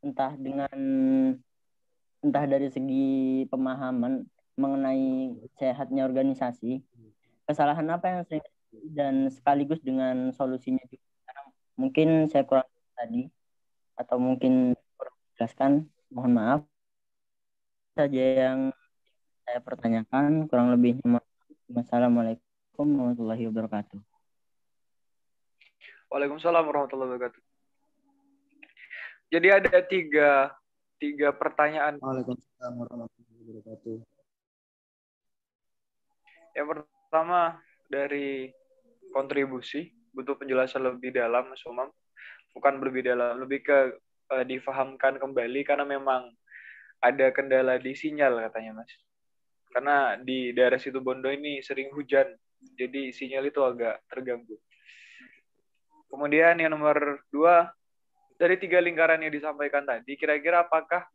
D: entah dari segi pemahaman mengenai sehatnya organisasi, kesalahan apa yang sering terjadi dan sekaligus dengan solusinya juga. Mungkin saya kurang tadi atau mungkin kurang jelaskan, mohon maaf. Saja yang saya pertanyakan, kurang lebihnya. Wassalamualaikum warahmatullahi wabarakatuh.
A: Waalaikumsalam warahmatullahi wabarakatuh. Jadi ada tiga pertanyaan.
C: Waalaikumsalam warahmatullahi wabarakatuh.
A: Yang pertama dari kontribusi, butuh penjelasan lebih dalam, Mas Umam. Bukan lebih dalam, lebih ke difahamkan kembali karena memang ada kendala di sinyal katanya, Mas. Karena di daerah Situbondo ini sering hujan, jadi sinyal itu agak terganggu. Kemudian yang nomor 2, dari 3 lingkaran yang disampaikan tadi, kira-kira apakah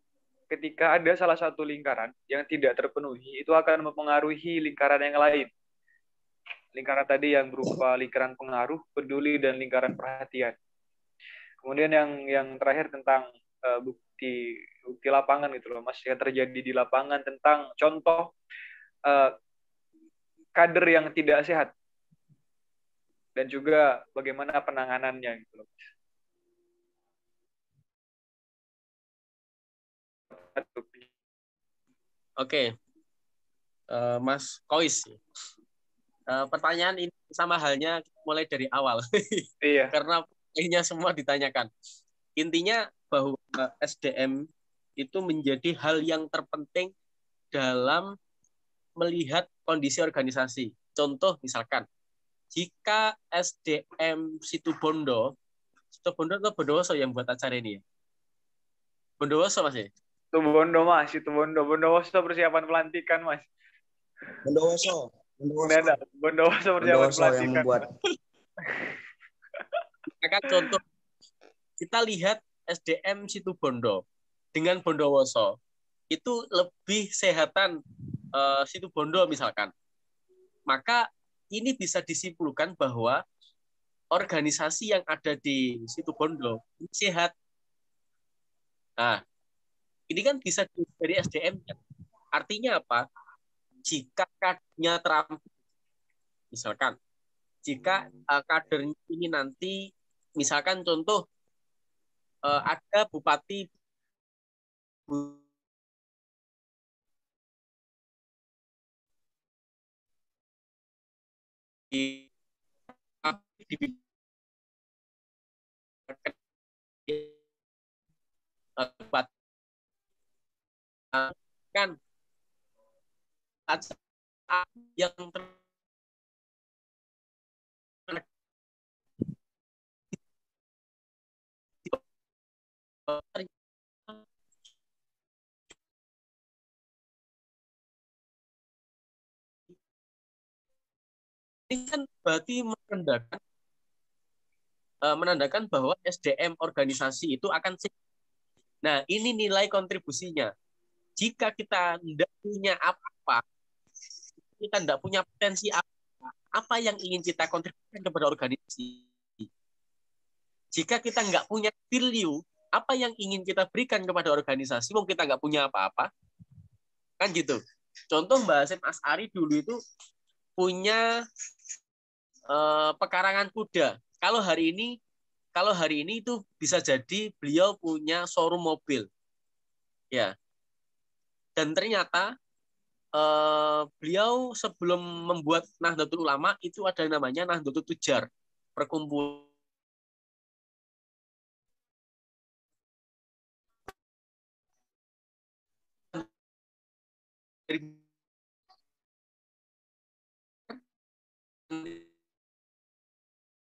A: ketika ada salah satu lingkaran yang tidak terpenuhi, itu akan mempengaruhi lingkaran yang lain? Lingkaran tadi yang berupa lingkaran pengaruh, peduli, dan lingkaran perhatian. Kemudian yang terakhir tentang bukti lapangan gitu loh, Mas, yang terjadi di lapangan tentang contoh kader yang tidak sehat dan juga bagaimana penanganannya gitu loh.
B: Oke. Mas Kois. Pertanyaan ini sama halnya mulai dari awal.
A: Iya.
B: Karena ini semua ditanyakan. Intinya bahwa SDM itu menjadi hal yang terpenting dalam melihat kondisi organisasi. Contoh misalkan, jika SDM Situbondo atau Bondowoso yang buat acara ini ya? Bondowoso Mas ya?
A: Bondowoso persiapan pelantikan, Mas.
C: Bondowoso
A: persiapan pelantikan.
C: Yang membuat.
B: Akan contoh, kita lihat SDM Situbondo dengan Bondowoso itu lebih sehatan Situbondo misalkan. Maka ini bisa disimpulkan bahwa organisasi yang ada di Situbondo sehat. Nah, Ini kan bisa dari SDM. Artinya apa? Jika kadernya terampil, misalkan, jika kadernya ini nanti, misalkan contoh, ada bupati di kan yang ini kan berarti menandakan bahwa SDM organisasi itu akan. Nah, ini nilai kontribusinya. Jika kita tidak punya apa-apa, kita tidak punya potensi apa yang ingin kita kontribusikan kepada organisasi. Jika kita nggak punya value, apa yang ingin kita berikan kepada organisasi, wong kita nggak punya apa-apa, kan gitu. Contoh Mbak Hasyim Asy'ari dulu itu punya pekarangan kuda. Kalau hari ini itu bisa jadi beliau punya showroom mobil, ya. Dan ternyata beliau sebelum membuat Nahdlatul Ulama itu ada namanya Nahdlatul Tujar, perkumpulan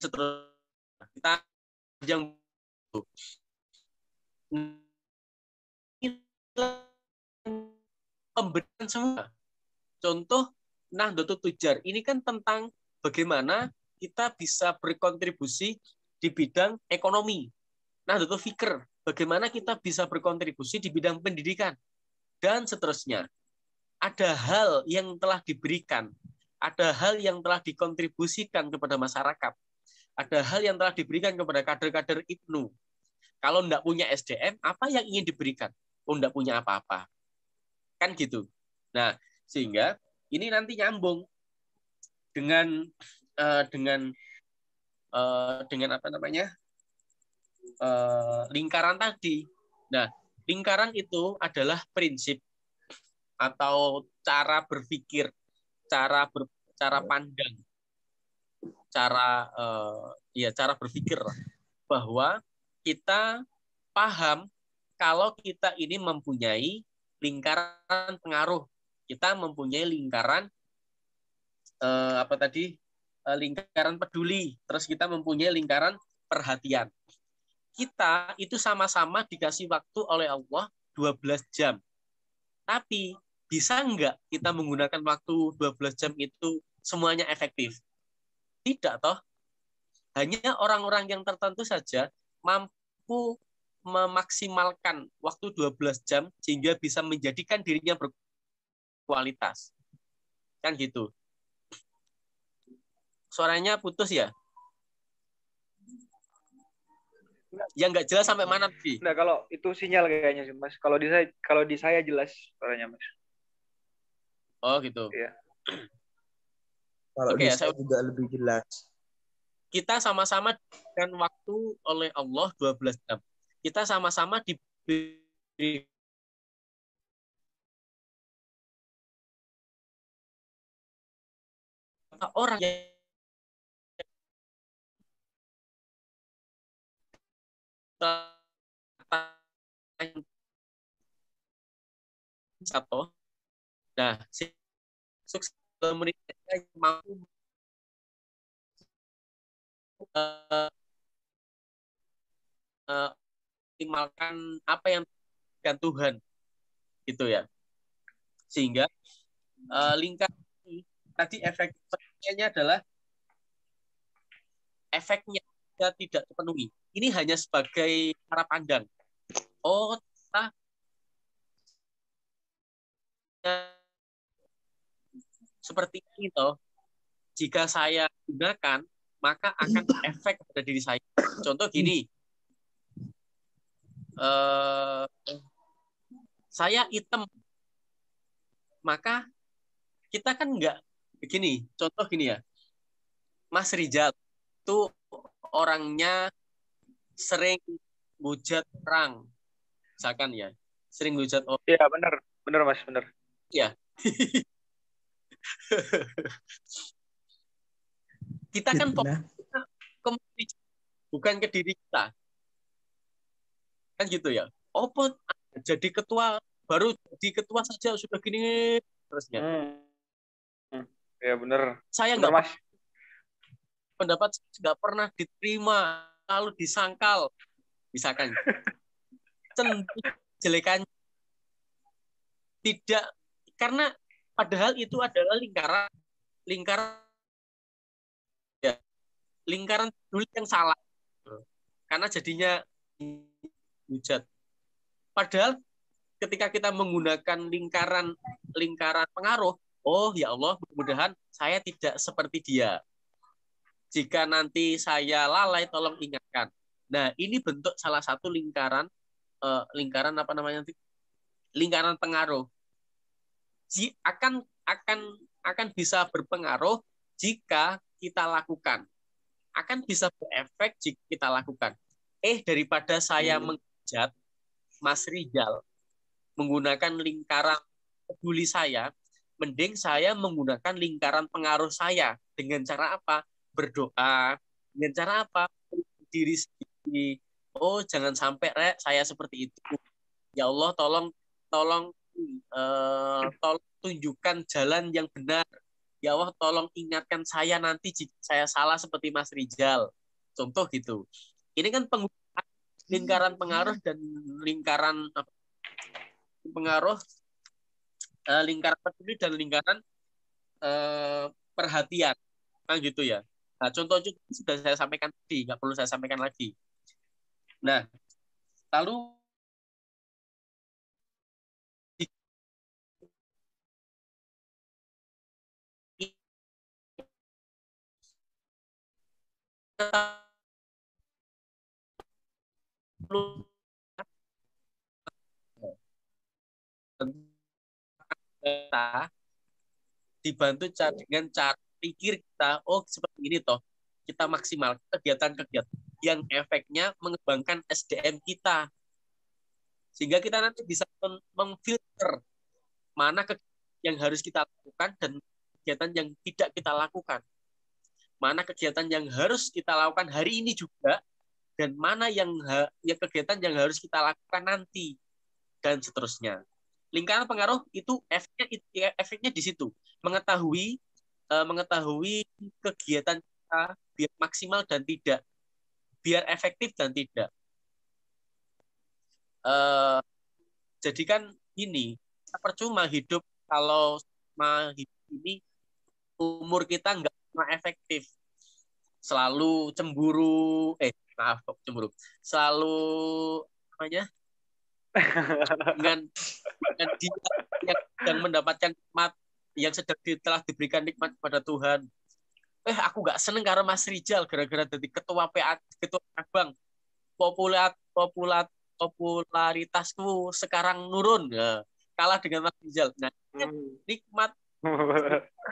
B: setelah kita yang pemberian semua. Contoh Nahdlatul Tujar ini kan tentang bagaimana kita bisa berkontribusi di bidang ekonomi. Nahdlatul Fikr, bagaimana kita bisa berkontribusi di bidang pendidikan dan seterusnya. Ada hal yang telah diberikan, ada hal yang telah dikontribusikan kepada masyarakat, ada hal yang telah diberikan kepada kader-kader IPNU. Kalau tidak punya SDM, apa yang ingin diberikan? Oh, tidak punya apa-apa. Kan gitu. Nah, sehingga ini nanti nyambung dengan apa namanya, lingkaran tadi. Nah, lingkaran itu adalah prinsip atau cara berpikir, cara pandang, cara berpikir bahwa kita paham kalau kita ini mempunyai lingkaran pengaruh, kita mempunyai lingkaran lingkaran peduli, terus kita mempunyai lingkaran perhatian. Kita itu sama-sama dikasih waktu oleh Allah 12 jam. Tapi bisa nggak kita menggunakan waktu 12 jam itu semuanya efektif? Tidak toh. Hanya orang-orang yang tertentu saja mampu memaksimalkan waktu 12 jam sehingga bisa menjadikan dirinya berkualitas. Kan gitu. Suaranya putus ya? Yang nggak jelas sampai mana, Bi?
A: Nah, kalau itu sinyal kayaknya sih, Mas. Kalau di saya jelas suaranya, Mas.
B: Oh, gitu.
A: Iya.
C: Kalau di saya juga lebih jelas.
B: Kita sama-sama dengan waktu oleh Allah 12 jam. Kita sama-sama diberi orang yang satu. Nah, sukses komunitasnya mampu optimalkan apa yang diberikan Tuhan, gitu ya. Sehingga lingkaran ini tadi efeknya adalah efeknya tidak terpenuhi. Ini hanya sebagai cara pandang. Oh, seperti ini toh. Jika saya gunakan, maka akan efek pada diri saya. Contoh gini, saya hitam, maka kita kan nggak begini. Contoh gini ya, Mas Rizal itu orangnya sering hujat orang, misalkan ya, sering hujat orang.
A: Iya, benar. Benar, Mas, benar.
B: Ya. Kita kan fokusnya ke bukan ke diri kita. Kan gitu ya. Opo jadi ketua, baru jadi ketua saja sudah gini terusnya.
A: Ya, benar.
B: Saya
A: Benar,
B: nggak,
A: Mas.
B: pendapat nggak pernah diterima, lalu disangkal, misalkan. Jelekan tidak, karena padahal itu adalah lingkaran ya, lingkaran dulu yang salah, karena jadinya hujat. Padahal ketika kita menggunakan lingkaran pengaruh, oh ya Allah, mudah-mudahan saya tidak seperti dia. Jika nanti saya lalai, tolong ingatkan. Nah, ini bentuk salah satu lingkaran apa namanya? Lingkaran pengaruh. Akan bisa berpengaruh jika kita lakukan. Akan bisa berefek jika kita lakukan. Daripada saya menghujat Mas Rizal menggunakan lingkaran peduli saya, mending saya menggunakan lingkaran pengaruh saya. Dengan cara apa? Berdoa. Dengan cara apa? Diri sendiri. Oh, jangan sampai saya seperti itu. Ya Allah, tolong tunjukkan jalan yang benar. Ya Allah, tolong ingatkan saya nanti jika saya salah seperti Mas Rizal. Contoh gitu. Ini kan penggunaan lingkaran pengaruh dan lingkaran pengaruh, lingkaran peduli dan lingkaran perhatian, kan gitu ya. Nah, contoh sudah saya sampaikan tadi, nggak perlu saya sampaikan lagi. Nah, lalu kita dibantu dengan cara pikir kita, oh seperti ini toh, kita maksimal kegiatan-kegiatan yang efeknya mengembangkan SDM kita, sehingga kita nanti bisa memfilter mana kegiatan yang harus kita lakukan dan kegiatan yang tidak kita lakukan, mana kegiatan yang harus kita lakukan hari ini juga, dan mana yang kegiatan yang harus kita lakukan nanti, dan seterusnya. Lingkaran pengaruh itu efeknya di situ, mengetahui kegiatan kita biar maksimal dan tidak, biar efektif dan tidak. Jadi kan ini percuma hidup kalau hidup ini umur kita nggak pernah efektif, selalu cemburu, selalu namanya dengan dia yang mendapatkan nikmat, yang telah diberikan nikmat kepada Tuhan. Aku nggak seneng karena Mas Rizal gara-gara jadi ketua PA, ketua cabang, popularitasku sekarang nurun, ya, kalah dengan Mas Rizal. Nah, nikmat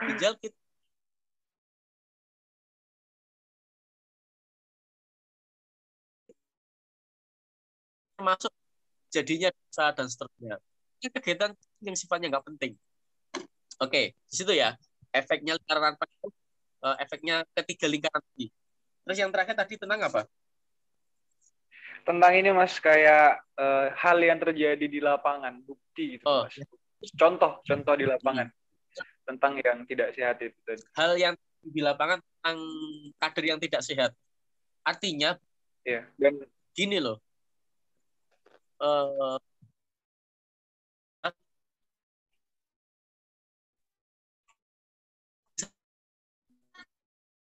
B: Rizal kita termasuk jadinya dosa dan seterusnya. Ini kegiatan yang sifatnya nggak penting. Oke, di situ ya efeknya lingkaran, efeknya ketiga lingkaran tadi. Terus yang terakhir tadi tentang apa?
A: Tentang ini, Mas, kayak hal yang terjadi di lapangan, bukti gitu, Mas. Contoh di lapangan tentang yang tidak sehat itu.
B: Hal yang di lapangan tentang kader yang tidak sehat. Artinya,
A: ya, dan
B: gini loh.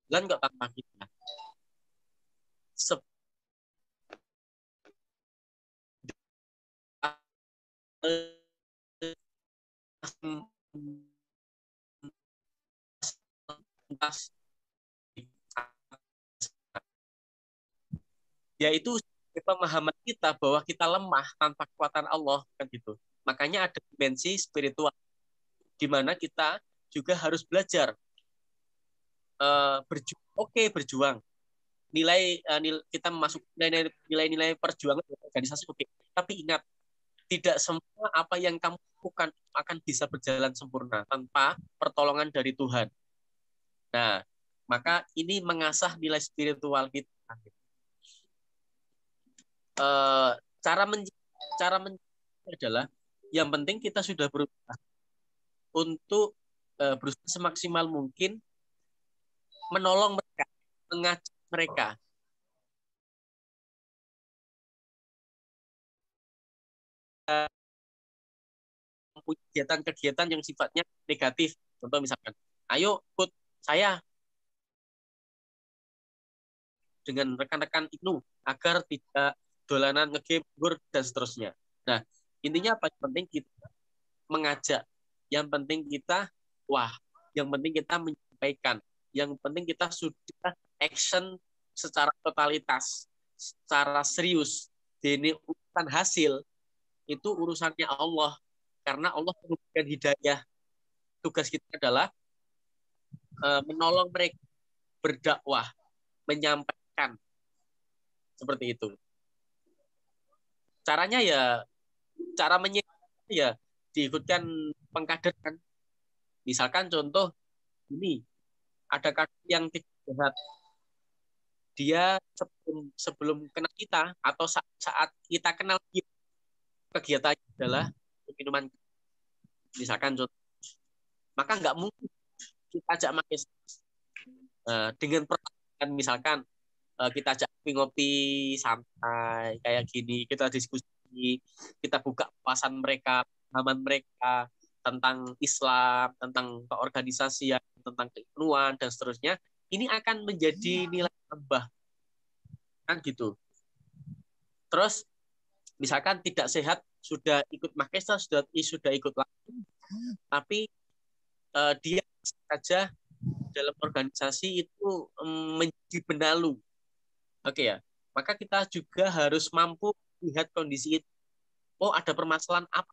B: Dan nggak tanpa kita. Yaitu pemahaman kita bahwa kita lemah tanpa kekuatan Allah, kan gitu. Makanya ada dimensi spiritual di mana kita juga harus belajar berjuang. Kita masuk nilai-nilai perjuangan organisasi, oke. Tapi ingat, tidak semua apa yang kamu lakukan akan bisa berjalan sempurna tanpa pertolongan dari Tuhan. Nah, maka ini mengasah nilai spiritual kita. Cara adalah yang penting kita sudah berusaha untuk berusaha semaksimal mungkin menolong mereka, mengajak mereka. Kegiatan-kegiatan yang sifatnya negatif. Contoh misalkan, ayo ikut saya dengan rekan-rekan Ibnu agar tidak dolanan ngegame, dan seterusnya. Nah, intinya apa? Yang penting kita mengajak. Yang penting kita menyampaikan. Yang penting kita sudah action secara totalitas, secara serius. Ini urusan hasil, itu urusannya Allah. Karena Allah memberikan hidayah. Tugas kita adalah menolong mereka, berdakwah, menyampaikan. Seperti itu. Caranya cara menyampaikan diikutkan pengkaderan. Misalkan contoh ini, ada kader yang tidak sehat. Dia sebelum kenal kita atau saat kita kenal dia, kegiatannya adalah minuman. Misalkan contoh, maka nggak mungkin kita ajak makan dengan pertanyaan, misalkan kita ajak ngopi santai kayak gini, kita diskusi, kita buka wawasan mereka, pemahaman mereka tentang Islam, tentang keorganisasian, tentang keilmuan dan seterusnya. Ini akan menjadi nilai tambah, kan gitu. Terus misalkan tidak sehat, sudah ikut Makesta, sudah ikut lagi, tapi dia saja dalam organisasi itu menjadi benalu. Oke ya, maka kita juga harus mampu lihat kondisi itu. Oh, ada permasalahan apa?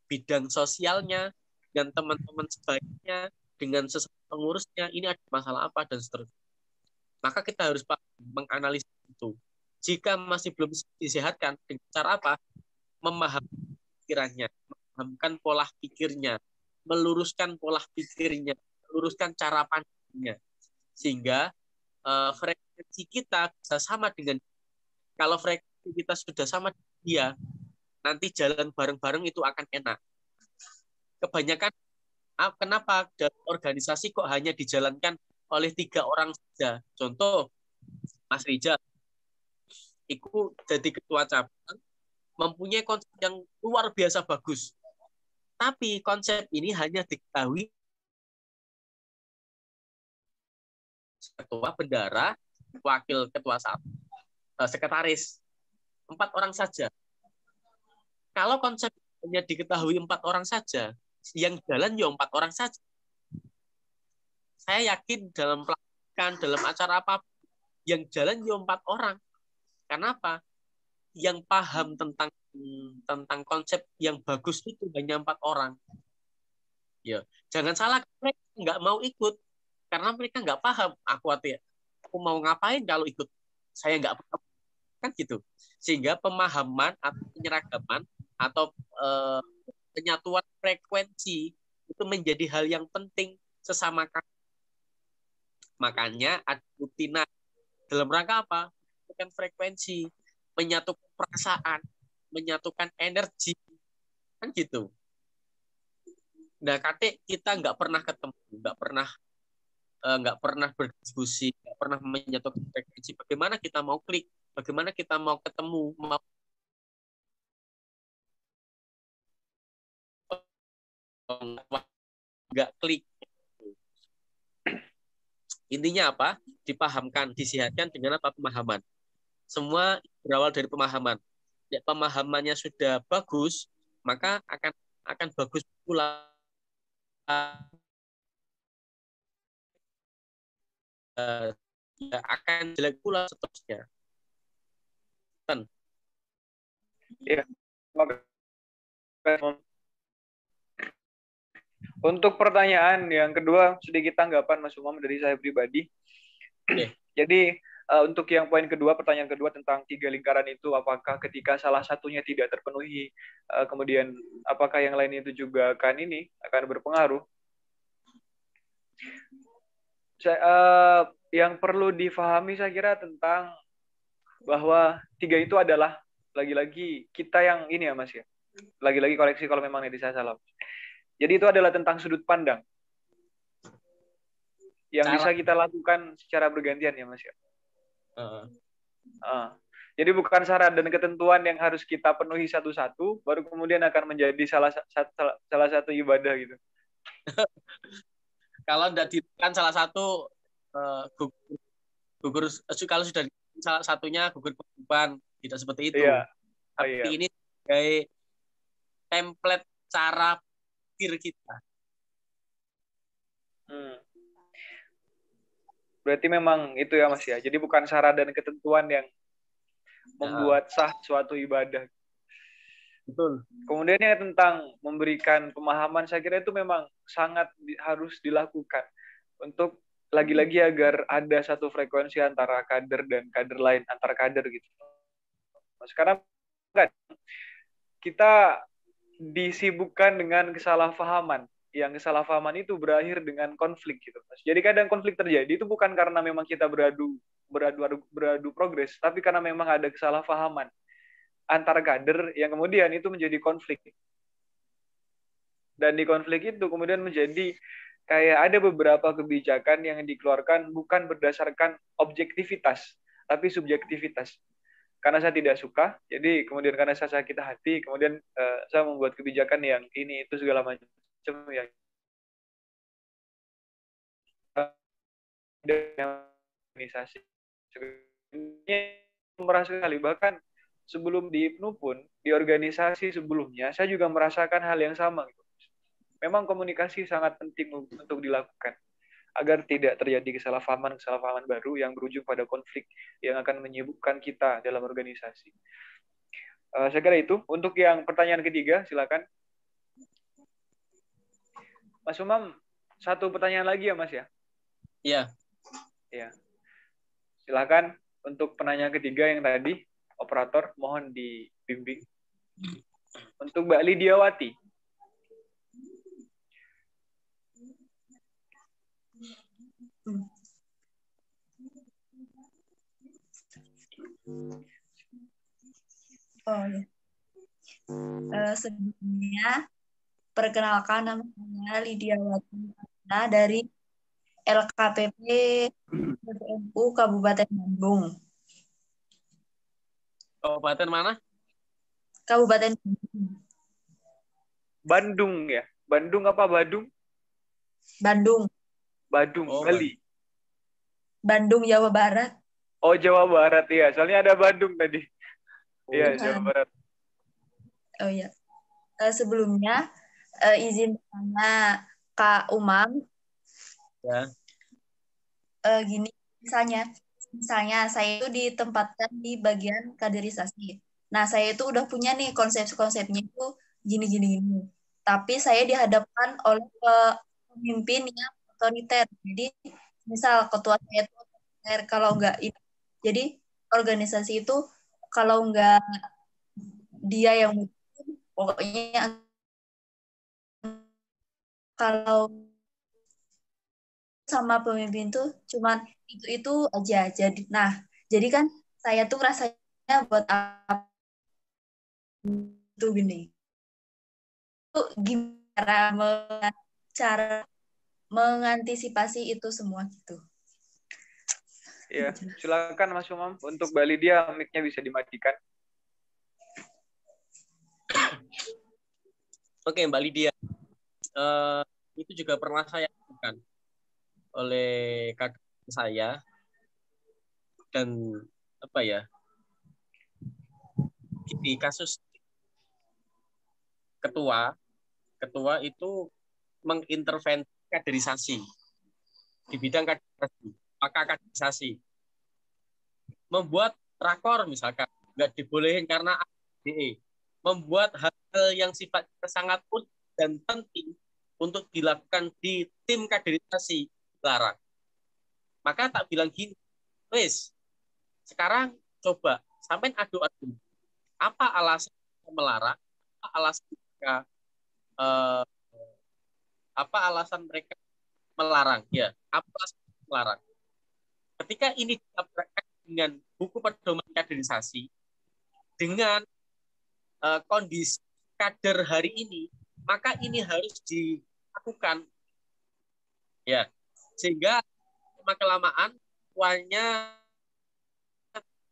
B: Bidang sosialnya, dan teman-teman sebaiknya, dengan sesama pengurusnya, ini ada masalah apa, dan seterusnya. Maka kita harus menganalisis itu. Jika masih belum disehatkan, dengan cara apa? Memahami pikirannya, memahamkan pola pikirnya, meluruskan pola pikirnya, meluruskan cara pandangnya, sehingga frekuensi kita bisa sama dengan, kalau frekuensi kita sudah sama dengan dia, nanti jalan bareng-bareng itu akan enak. Kebanyakan kenapa organisasi kok hanya dijalankan oleh 3 orang saja? Contoh, Mas Rijal, itu jadi ketua cabang, mempunyai konsep yang luar biasa bagus. Tapi konsep ini hanya diketahui ketua bendara, wakil ketua sekretaris, 4 orang saja. Kalau konsep hanya diketahui 4 orang saja, yang jalan ya 4 orang saja. Saya yakin dalam pelaksanaan, dalam acara apapun, yang jalan ya 4 orang. Kenapa? Yang paham tentang konsep yang bagus itu hanya 4 orang. Ya, jangan salah, mereka nggak mau ikut karena mereka nggak paham. Aku mau ngapain kalau ikut? Saya nggak paham, kan gitu. Sehingga pemahaman atau penyeragaman atau penyatuan frekuensi itu menjadi hal yang penting sesama kami. Makanya ada rutinan dalam rangka apa? Menyatukan frekuensi, menyatukan perasaan, menyatukan energi, kan gitu. Nah, Kate, kita nggak pernah ketemu, nggak pernah berdiskusi, nggak pernah menyatukan frekuensi. Bagaimana kita mau klik? Bagaimana kita mau ketemu? Nggak klik. Intinya apa? Dipahamkan, disihatkan dengan apa? Pemahaman. Semua berawal dari pemahaman. Ya, pemahamannya sudah bagus, maka akan bagus pula akan jelek pula seterusnya.
A: Ya, Untuk pertanyaan yang kedua, sedikit tanggapan Mas Umam dari saya pribadi. Jadi untuk yang poin kedua, pertanyaan kedua tentang 3 lingkaran itu, apakah ketika salah satunya tidak terpenuhi, kemudian apakah yang lain itu juga akan berpengaruh? Yang perlu difahami saya kira tentang bahwa 3 itu adalah lagi-lagi kita yang ini ya Mas ya. Lagi-lagi koreksi kalau memang ini saya salah. Jadi itu adalah tentang sudut pandang yang bisa kita lakukan secara bergantian ya Mas ya. Jadi bukan syarat dan ketentuan yang harus kita penuhi satu-satu, baru kemudian akan menjadi salah satu ibadah gitu.
B: Kalau tidak ditekan salah satu gugur, kalau sudah salah satunya gugur kewajiban, tidak seperti itu.
A: Iya.
B: Tapi ini sebagai template cara pikir kita.
A: Berarti memang itu ya Mas ya. Jadi bukan syarat dan ketentuan yang membuat sah suatu ibadah.
B: Betul.
A: Kemudian yang tentang memberikan pemahaman, saya kira itu memang sangat harus dilakukan untuk lagi-lagi agar ada satu frekuensi antara kader dan kader lain, antar kader gitu. Sekarang kan kita disibukkan dengan kesalahpahaman. Yang kesalahpahaman itu berakhir dengan konflik gitu. Jadi kadang konflik terjadi itu bukan karena memang kita beradu progres, tapi karena memang ada kesalahpahaman antar kader yang kemudian itu menjadi konflik. Dan di konflik itu kemudian menjadi kayak ada beberapa kebijakan yang dikeluarkan bukan berdasarkan objektivitas, tapi subjektivitas. Karena saya tidak suka, jadi kemudian karena saya sakit hati, kemudian saya membuat kebijakan yang ini itu segala macam yang organisasi. Merasa sekali, bahkan sebelum di IPNU pun, di organisasi sebelumnya, saya juga merasakan hal yang sama. Memang komunikasi sangat penting untuk dilakukan, agar tidak terjadi kesalahpahaman baru yang berujung pada konflik yang akan menyibukkan kita dalam organisasi. Saya kira itu. Untuk yang pertanyaan ketiga, silakan. Mas Umam, satu pertanyaan lagi ya Mas ya?
B: Iya.
A: Ya. Silakan untuk penanya ketiga yang tadi, operator mohon dibimbing. Untuk Mbak Lidiawati.
E: Oh ya. Sebelumnya perkenalkan, nama saya Lidiawati dari LKPP PPNU Kabupaten Bandung.
B: Kabupaten mana?
E: Kabupaten
A: Bandung ya? Bandung apa Badung?
E: Bandung.
A: Badung, Bali.
E: Bandung, Jawa Barat.
A: Oh, Jawa Barat ya. Soalnya ada Bandung tadi. Iya, Jawa Barat.
E: Oh iya. Sebelumnya izin tanya Kak Umam.
B: Ya.
E: Gini, misalnya saya itu ditempatkan di bagian kaderisasi. Nah, saya itu udah punya nih konsep-konsepnya itu gini. Tapi saya dihadapkan oleh pemimpin yang otoriter. Jadi, misal ketua saya itu otoriter, kalau enggak itu. Jadi, organisasi itu kalau enggak dia yang pokoknya kalau sama pemimpin tuh cuman itu aja. Jadi kan saya tuh rasanya buat apa tuh gini. Itu gimana cara mengantisipasi itu semua gitu.
A: Ya, silakan Mas Umam. Untuk Mbak Lydia, mic-nya bisa dimatikan.
B: Oke, Mbak Lydia. Itu juga pernah saya lakukan oleh kakak saya, dan di kasus ketua itu mengintervensi kaderisasi di bidang kaderisasi, membuat rakor misalkan nggak dibolehin karena ADE, membuat hal hal yang sifatnya sangat urgent dan penting untuk dilakukan di tim kaderisasi larang. Maka tak bilang gini, wes, sekarang coba sampai adu-adu. Apa alasan melarang? Eh, Apa alasan mereka melarang? Ya, apa alasan melarang? Ketika ini ditabrakkan dengan buku pedoman kaderisasi, dengan kondisi kader hari ini, maka ini harus dilakukan, ya, sehingga lama kelamaan tuanya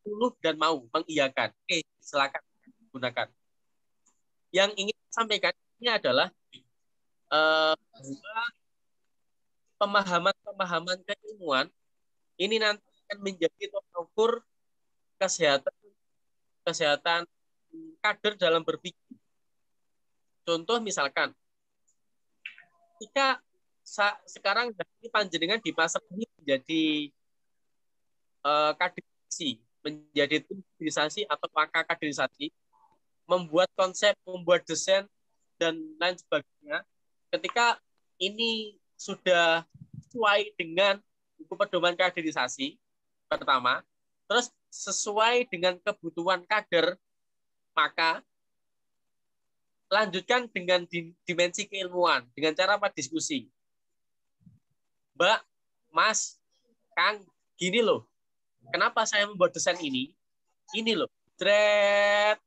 B: tuluh dan mau mengiyakan. Oke, silakan gunakan. Yang ingin saya sampaikan ini adalah pemahaman-pemahaman keilmuan ini nanti akan menjadi tolak ukur kesehatan kader dalam berpikir. Contoh misalkan, ketika sekarang panjenengan di masa ini menjadi kaderisasi, menjadi tim kaderisasi atau pakar kaderisasi, membuat konsep, membuat desain, dan lain sebagainya. Ketika ini sudah sesuai dengan buku pedoman kaderisasi, pertama, terus sesuai dengan kebutuhan kader, maka lanjutkan dengan dimensi keilmuan, dengan cara apa? Diskusi. Mbak, Mas, Kang, gini loh, kenapa saya membuat desain ini? Ini loh, Dret.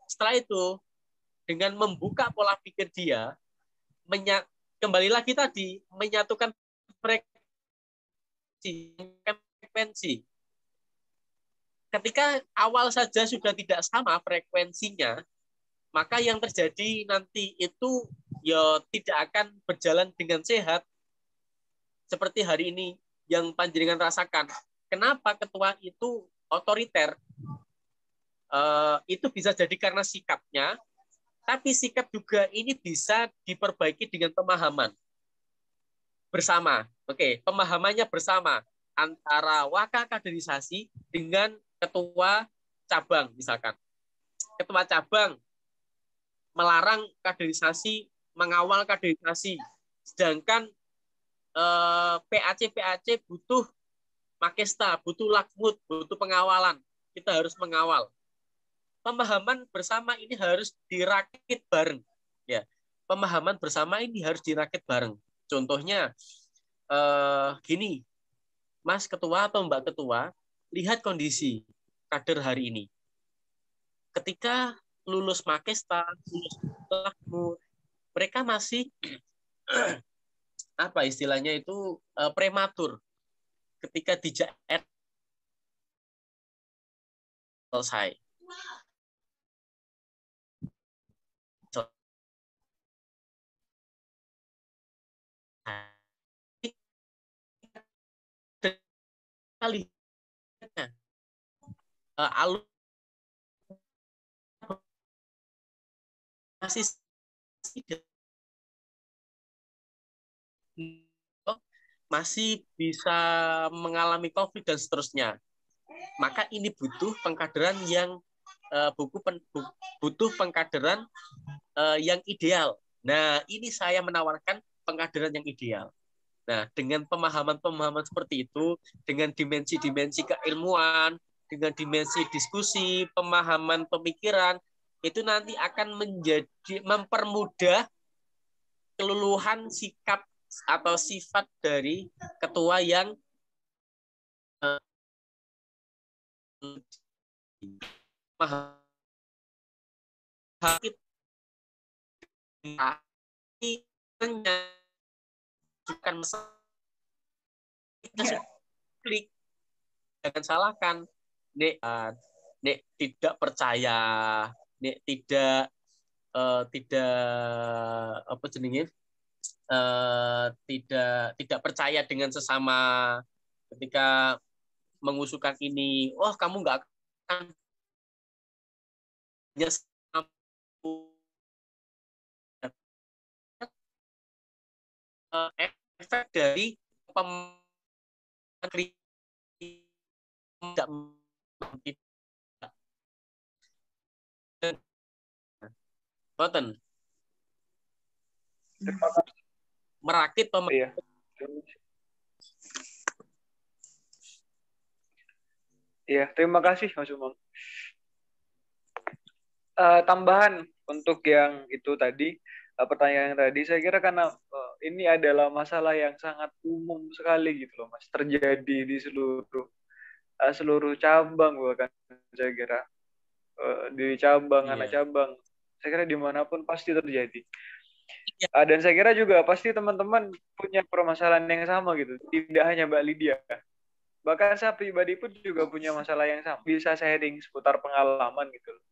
B: Setelah itu, dengan membuka pola pikir dia, kembali lagi tadi, menyatukan frekuensi. Ketika awal saja sudah tidak sama frekuensinya, maka yang terjadi nanti itu ya tidak akan berjalan dengan sehat seperti hari ini yang panjenengan rasakan. Kenapa ketua itu otoriter? Itu bisa jadi karena sikapnya, tapi sikap juga ini bisa diperbaiki dengan pemahaman bersama. Oke, pemahamannya bersama antara wakil kaderisasi dengan ketua cabang misalkan. Ketua cabang melarang kaderisasi, mengawal kaderisasi, sedangkan PAC butuh makesta, butuh lakmut, butuh pengawalan. Kita harus mengawal. Pemahaman bersama ini harus dirakit bareng. Ya, pemahaman bersama ini harus dirakit bareng. Contohnya, gini, Mas Ketua atau Mbak Ketua, lihat kondisi kader hari ini. Ketika lulus makesta, lulus lakmut, mereka masih apa istilahnya itu prematur. Ketika dijak selesai. Lihatnya alur masih masih bisa mengalami konflik dan seterusnya. Maka ini butuh pengkaderan yang butuh pengkaderan yang ideal. Nah, ini saya menawarkan pengkaderan yang ideal. Nah, dengan pemahaman-pemahaman seperti itu, dengan dimensi-dimensi keilmuan, dengan dimensi diskusi, pemahaman pemikiran, itu nanti akan mempermudah keluluhan sikap atau sifat dari ketua yang menunjukkan klik, jangan salahkan, Nek, Nek tidak percaya, Nek tidak apa jenenge, tidak percaya dengan sesama ketika mengusulkan ini. Oh, kamu nggak akan efek dari tidak Boten.
A: Terima kasih.
B: Merakit pemerintah.
A: Iya. Iya, terima kasih Mas Umam. Tambahan untuk yang itu tadi, pertanyaan yang tadi, saya kira karena ini adalah masalah yang sangat umum sekali gitu loh Mas, terjadi di seluruh cabang bahkan saya kira di cabang, anak
B: Iya.
A: cabang, saya kira dimanapun pasti terjadi. Dan saya kira juga pasti teman-teman punya permasalahan yang sama gitu, tidak hanya Mbak Lydia. Bahkan saya pribadi pun juga punya masalah yang sama, bisa sharing seputar pengalaman gitu loh.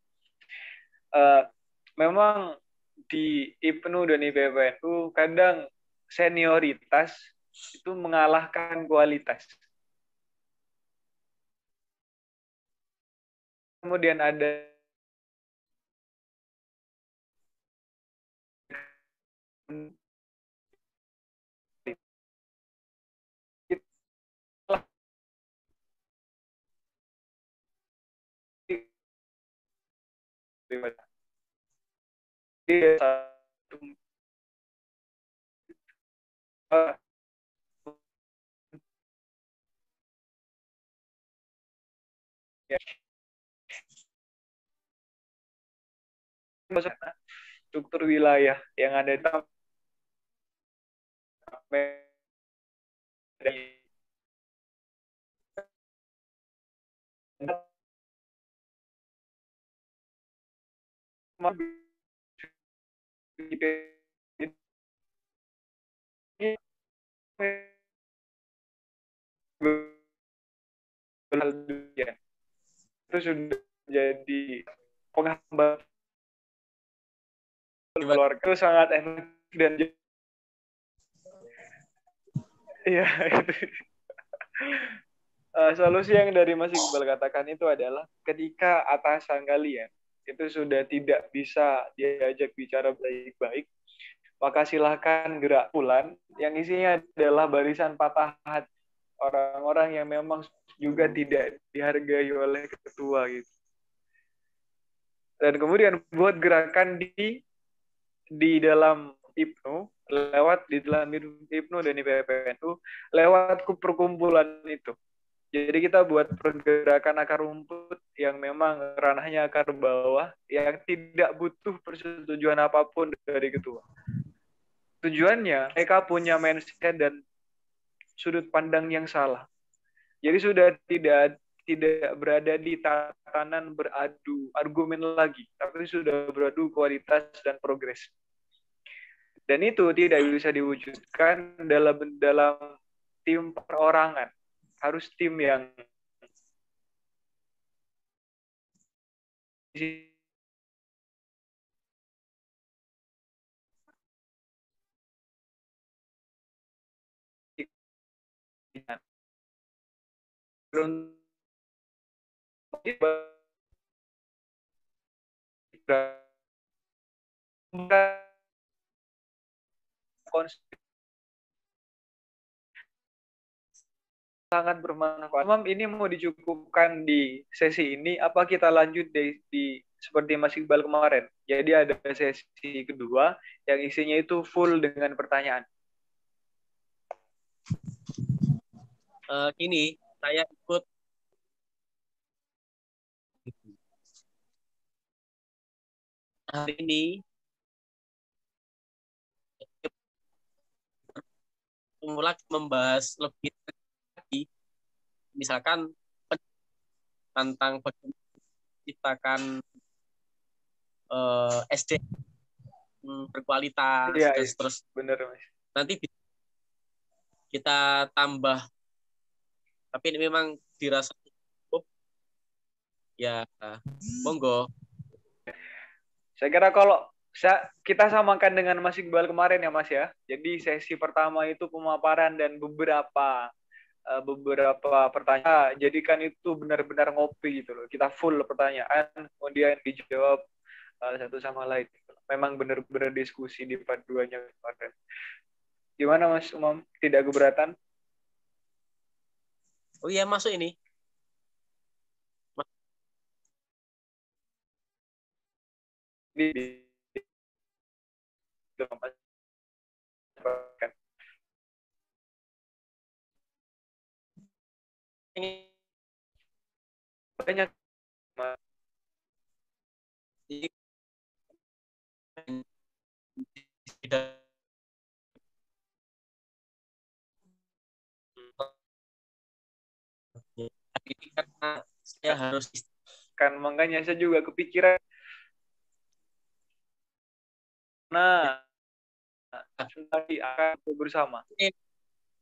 A: Memang di IPNU dan IPPNU kadang senioritas itu mengalahkan kualitas. Kemudian ada struktur wilayah yang ada itu sudah jadi penghambat keluarga itu sangat enak dan iya itu. Solusi yang dari Mas Iqbal katakan itu adalah ketika atasan kalian itu sudah tidak bisa diajak bicara baik-baik, maka silahkan gerak bulan yang isinya adalah barisan patah hati, orang-orang yang memang juga tidak dihargai oleh ketua gitu. Dan kemudian buat gerakan di dalam IPNU, lewat di dalam IPNU dan IPPNU, lewat perkumpulan itu. Jadi kita buat pergerakan akar rumput yang memang ranahnya akar bawah, yang tidak butuh persetujuan apapun dari ketua. Tujuannya, mereka punya mindset dan sudut pandang yang salah. Jadi sudah tidak berada di tatanan beradu argumen lagi, tapi sudah beradu kualitas dan progres. Dan itu tidak bisa diwujudkan dalam tim perorangan. Harus tim yang sangat bermanfaat. Mam, ini mau dicukupkan di sesi ini, apa kita lanjut di seperti Mas Iqbal kemarin? Jadi ada sesi kedua yang isinya itu full dengan pertanyaan.
B: Kini saya ikut hari ini mulai membahas lebih lagi, misalkan tentang menciptakan SD berkualitas,
A: Ya,
B: terus
A: benar Mas.
B: Nanti kita tambah, tapi ini memang dirasa cukup, ya monggo.
A: Saya kira kalau kita samakan dengan Mas Iqbal kemarin ya Mas ya. Jadi sesi pertama itu pemaparan dan beberapa pertanyaan. Jadikan itu benar-benar ngopi gitu loh. Kita full pertanyaan, kemudian dijawab satu sama lain. Memang benar-benar diskusi di paduannya kemarin. Gimana Mas Umam? Tidak keberatan?
B: Oh iya, masuk ini.
A: Di banyak
B: karena saya harus
A: kan, makanya saya juga kepikiran. Nah, nanti akan bersama.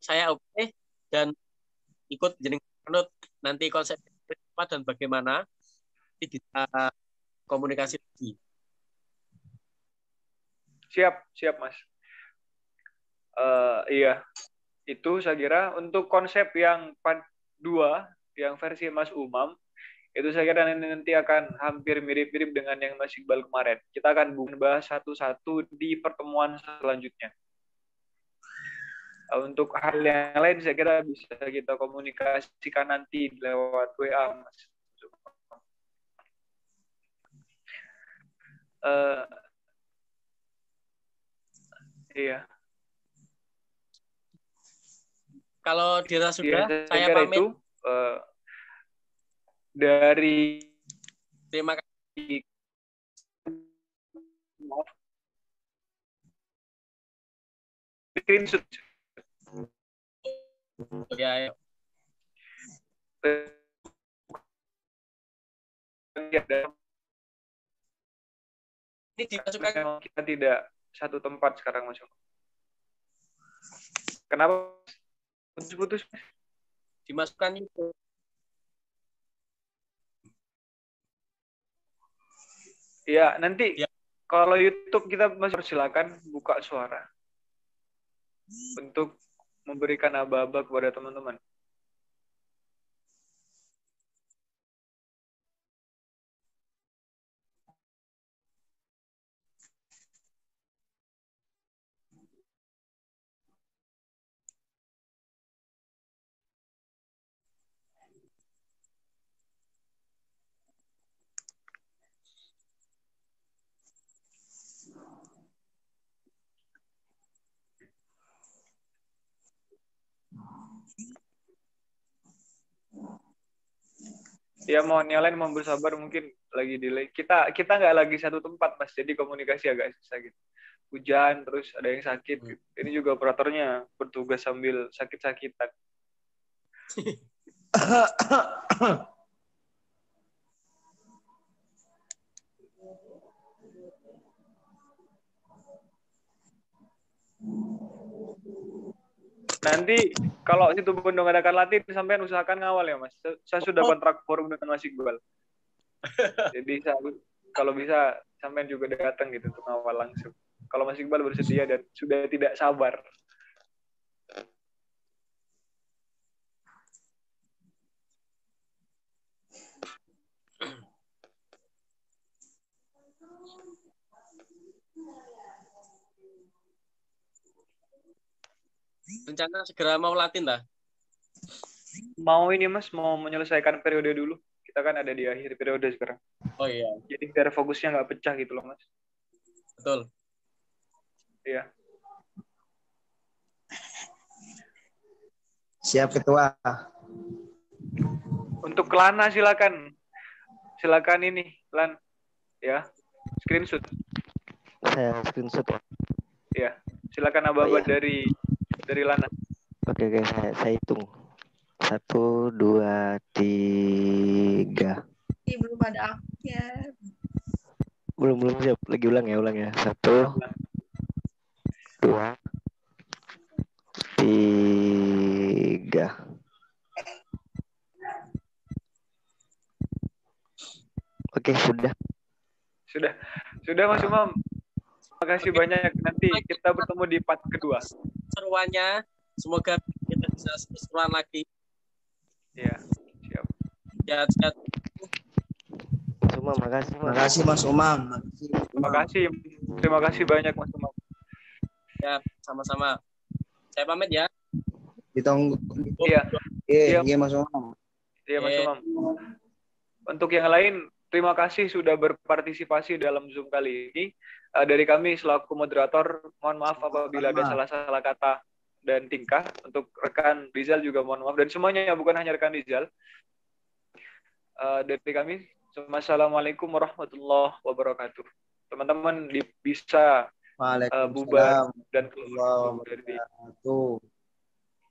B: saya oke dan ikut jeneng menurut nanti konsep apa dan bagaimana kita komunikasi lagi.
A: Siap Mas. Iya, itu saya kira untuk konsep yang part 2 yang versi Mas Umam itu saya kira nanti akan hampir mirip-mirip dengan yang Mas Iqbal kemarin. Kita akan bahas satu-satu di pertemuan selanjutnya. Untuk hal yang lain saya kira bisa kita komunikasikan nanti lewat WA, Mas. Iya.
B: Kalau dirasa sudah, saya
A: kira
B: pamit.
A: Itu, dari
B: terima kasih.
A: Screenshot.
B: Ya. Ini dimasukkan.
A: Kita tidak satu tempat sekarang, Mas. Kenapa putus-putus?
B: Dimasukkan itu.
A: Ya, nanti ya. Kalau YouTube kita masih persilakan buka suara untuk memberikan aba-aba kepada teman-teman. Ya mohon yang lain mohon bersabar, mungkin lagi delay. Kita nggak lagi satu tempat, Mas, jadi komunikasi agak susah gitu. Hujan terus ada yang sakit. Gitu. Ini juga operatornya bertugas sambil sakit-sakitan. Nanti kalau situ Bondo ngadakan latih, sampean usahakan ngawal ya, Mas. Saya sudah kontrak forum dengan Mas Iqbal. Jadi kalau bisa sampean juga datang gitu untuk ngawal langsung. Kalau Mas Iqbal bersedia dan sudah tidak sabar.
B: Rencana segera mau latih lah.
A: Mau ini, Mas, mau menyelesaikan periode dulu. Kita kan ada di akhir periode sekarang.
B: Oh iya.
A: Jadi biar fokusnya nggak pecah gitu loh, Mas.
B: Betul.
A: Iya.
C: Siap, Ketua.
A: Untuk Lana silakan. Silakan ini, Lan. Ya. Screenshot.
F: Saya screenshot ya.
A: Iya. Silakan aba-aba
F: iya.
A: dari Lana.
F: Oke, saya hitung. 1, 2, 3.
E: Belum ada aknya.
F: Belum siap. Lagi ulang ya. 1, 2, 3. Oke, sudah.
A: Sudah Mas Umam. Terima kasih banyak. Nanti kita bertemu di part kedua.
B: Seruannya, semoga kita bisa seruan lagi.
A: Iya, siap.
B: Sehat-sehat.
F: Mas Umam, makasih.
C: Makasih Mas Umam.
A: Terima kasih banyak Mas Umam.
B: Ya, sama-sama. Saya pamit ya.
C: Ditunggu.
A: Iya.
C: Iya Mas Umam.
A: Iya Mas Umam. Untuk yang lain terima kasih sudah berpartisipasi dalam Zoom kali ini. Dari kami selaku moderator, mohon maaf apabila ada salah-salah kata dan tingkah. Untuk rekan Rizal juga mohon maaf. Dan semuanya, bukan hanya rekan Rizal. Dari kami, Assalamualaikum warahmatullahi wabarakatuh. Teman-teman bisa bubar dan keluar dari.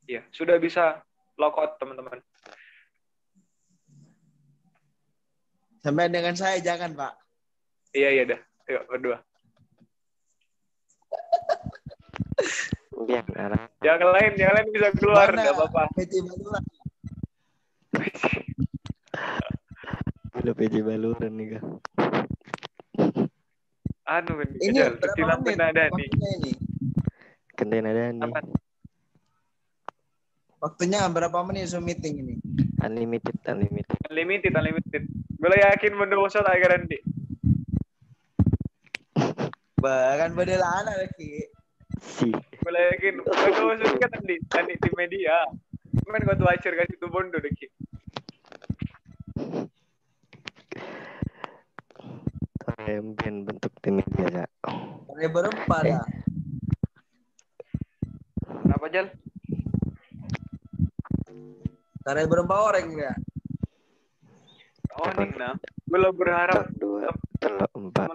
A: Ya, sudah bisa lockout teman-teman.
C: Sampai dengan saya jangan, Pak.
A: Iya dah. Yuk berdua. Yang lain bisa keluar, nggak apa-apa.
F: Belum PJ baluran nih, Kak.
C: Ini berapa menit?
A: Ada nih.
F: Kenten ada nih.
C: Waktunya berapa menit Zoom meeting ini?
F: Unlimited.
A: Gue yakin Bondowoso tak garanti.
C: Bahkan bedelaan lagi.
A: Gue yakin Bondowoso kan tadi di media. Cuman gue tuh acer kasih tuh Bondo deh.
F: Champion bentuk tim media, Kak.
C: Karya berempat ya.
A: Kenapa, Jal?
C: Karya berempat orang ya.
A: Oh, nih, nah. Gue lo berharap
F: 2, 4,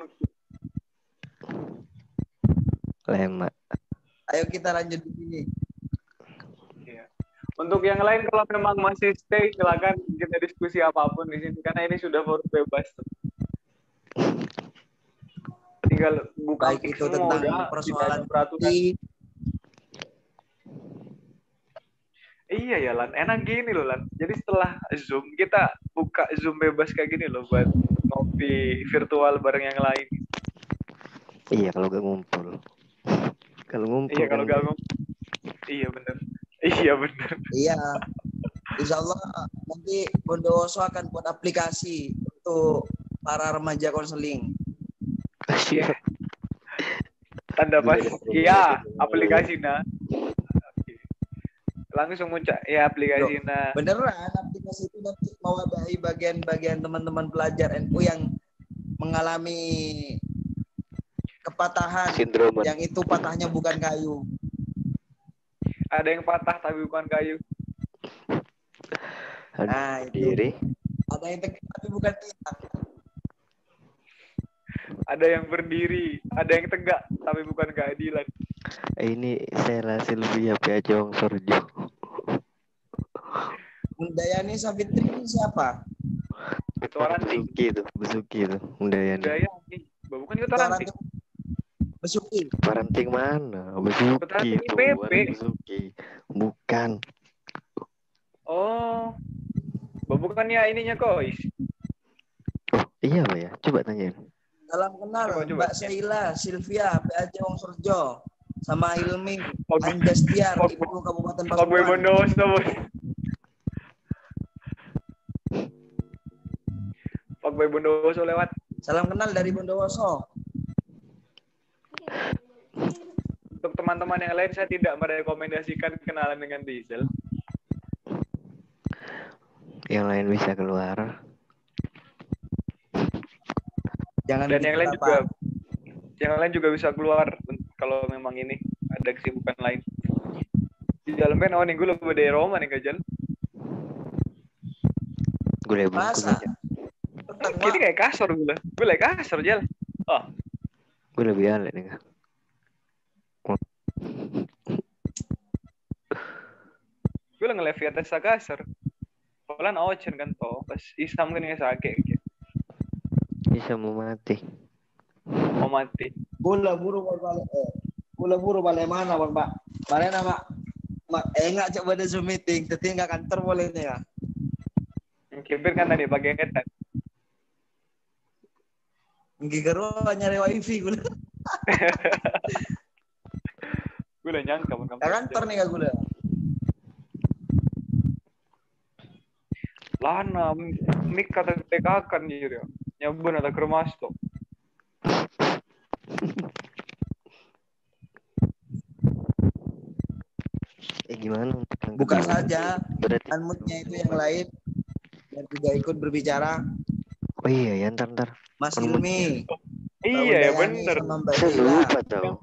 F: 5.
C: Ayo kita lanjut di sini.
A: Iya. Untuk yang lain kalau memang masih stay, silakan kita diskusi apapun di sini karena ini sudah forum bebas. Tinggal buka
C: baik itu tentang persoalan
A: peraturan. Iya ya Lan, enak gini loh Lan. Jadi setelah Zoom kita buka Zoom bebas kayak gini loh buat ngopi virtual bareng yang lain.
F: Iya kalau gak ngumpul. Kalau ngumpul.
A: Iya kalau gak ngumpul. Iya benar.
C: Iya. Insya Allah nanti Bondowoso akan buat aplikasi untuk para remaja konseling.
A: Iya. Tanda pas. Iya, aplikasi nah. Langsung muncul ya aplikasi nah.
C: Beneran aplikasi itu nanti mewadahi bagian-bagian teman-teman pelajar NU yang mengalami kepatahan
F: sindroman.
C: Yang itu patahnya bukan kayu.
A: Ada yang patah tapi bukan kayu.
C: Nah,
F: diri.
C: Ada yang tegak tapi bukan tiang.
A: Ada yang berdiri, ada yang tegak tapi bukan keadilan.
F: Ini saya Silvia P. Ajong Sorjo.
C: Undayani Savitri ini siapa?
A: Ketua Ranting.
F: Besuki itu. Undayani.
A: Bukan Ketua Ranting.
C: Besuki.
F: Ranting mana? Besuki itu. Besuki. Bukan.
A: Oh. Bukannya ininya Kois.
F: Oh, iya Pak ya. Coba tanyain.
C: Salam kenal Mbak Sheila, Silvia, P. Ajong Sorjo, sama Ilmi, Anjastiar, Ibu Kabupaten Pasuruan.
A: Pak Boy Bondowoso lewat.
C: Salam kenal dari Bondowoso.
A: Untuk teman-teman yang lain, saya tidak merekomendasikan kenalan dengan Diesel.
F: Yang lain bisa keluar.
C: Jangan
A: dan yang lain juga bisa keluar kalau memang ini ada kesibukan lain. Di dalam kan nih gue lebih dari Roma nih Gajal.
F: Gue lebih bungkus aja.
A: Jadi kayak kasar gue kayak kasar Jal. Oh.
F: Gue lebih alek nih Kak.
A: Gue lah ngeliat atas kasar. Pelan ocen kan toh pas Islam kan yang sakit.
F: Bisa mau mati.
A: Mau mati.
C: Bola buru balik mana Bang Pak? Balik nama enggak coba ada Zoom meeting, tapi enggak kantor boleh nih ya.
A: Kipir kan tadi pakai headset.
C: Nggih karo nyari wifi gue.
A: Gue udah nyangka Bang.
C: Kantor nih gak gue.
A: Lana mik kata TK kan gitu. Nyabun atau ke rumah stop.
F: Gimana?
C: Buka saja unmute-nya itu yang lain yang tidak ikut berbicara.
F: Oh iya ya, ntar.
C: Mas
F: Kon
C: Hilmi.
A: Iya ya bener.
C: Sama Mbak
F: Saya
C: Dila.
F: lupa tau.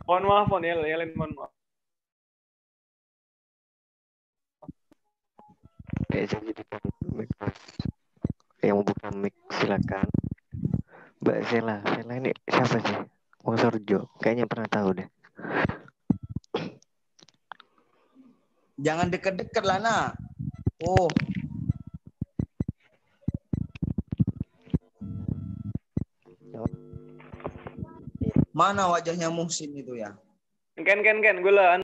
A: Mohon maaf, Yelen, mohon maaf.
F: Kayak saya jadi mic. Yang mau buka mic silakan. Mbak Sela ini siapa sih? Wong Sorjo. Kayaknya pernah tahu deh.
C: Jangan deket-deket lah, nak. Oh. Mana wajahnya Muhsin itu ya?
A: Ken, gue lah.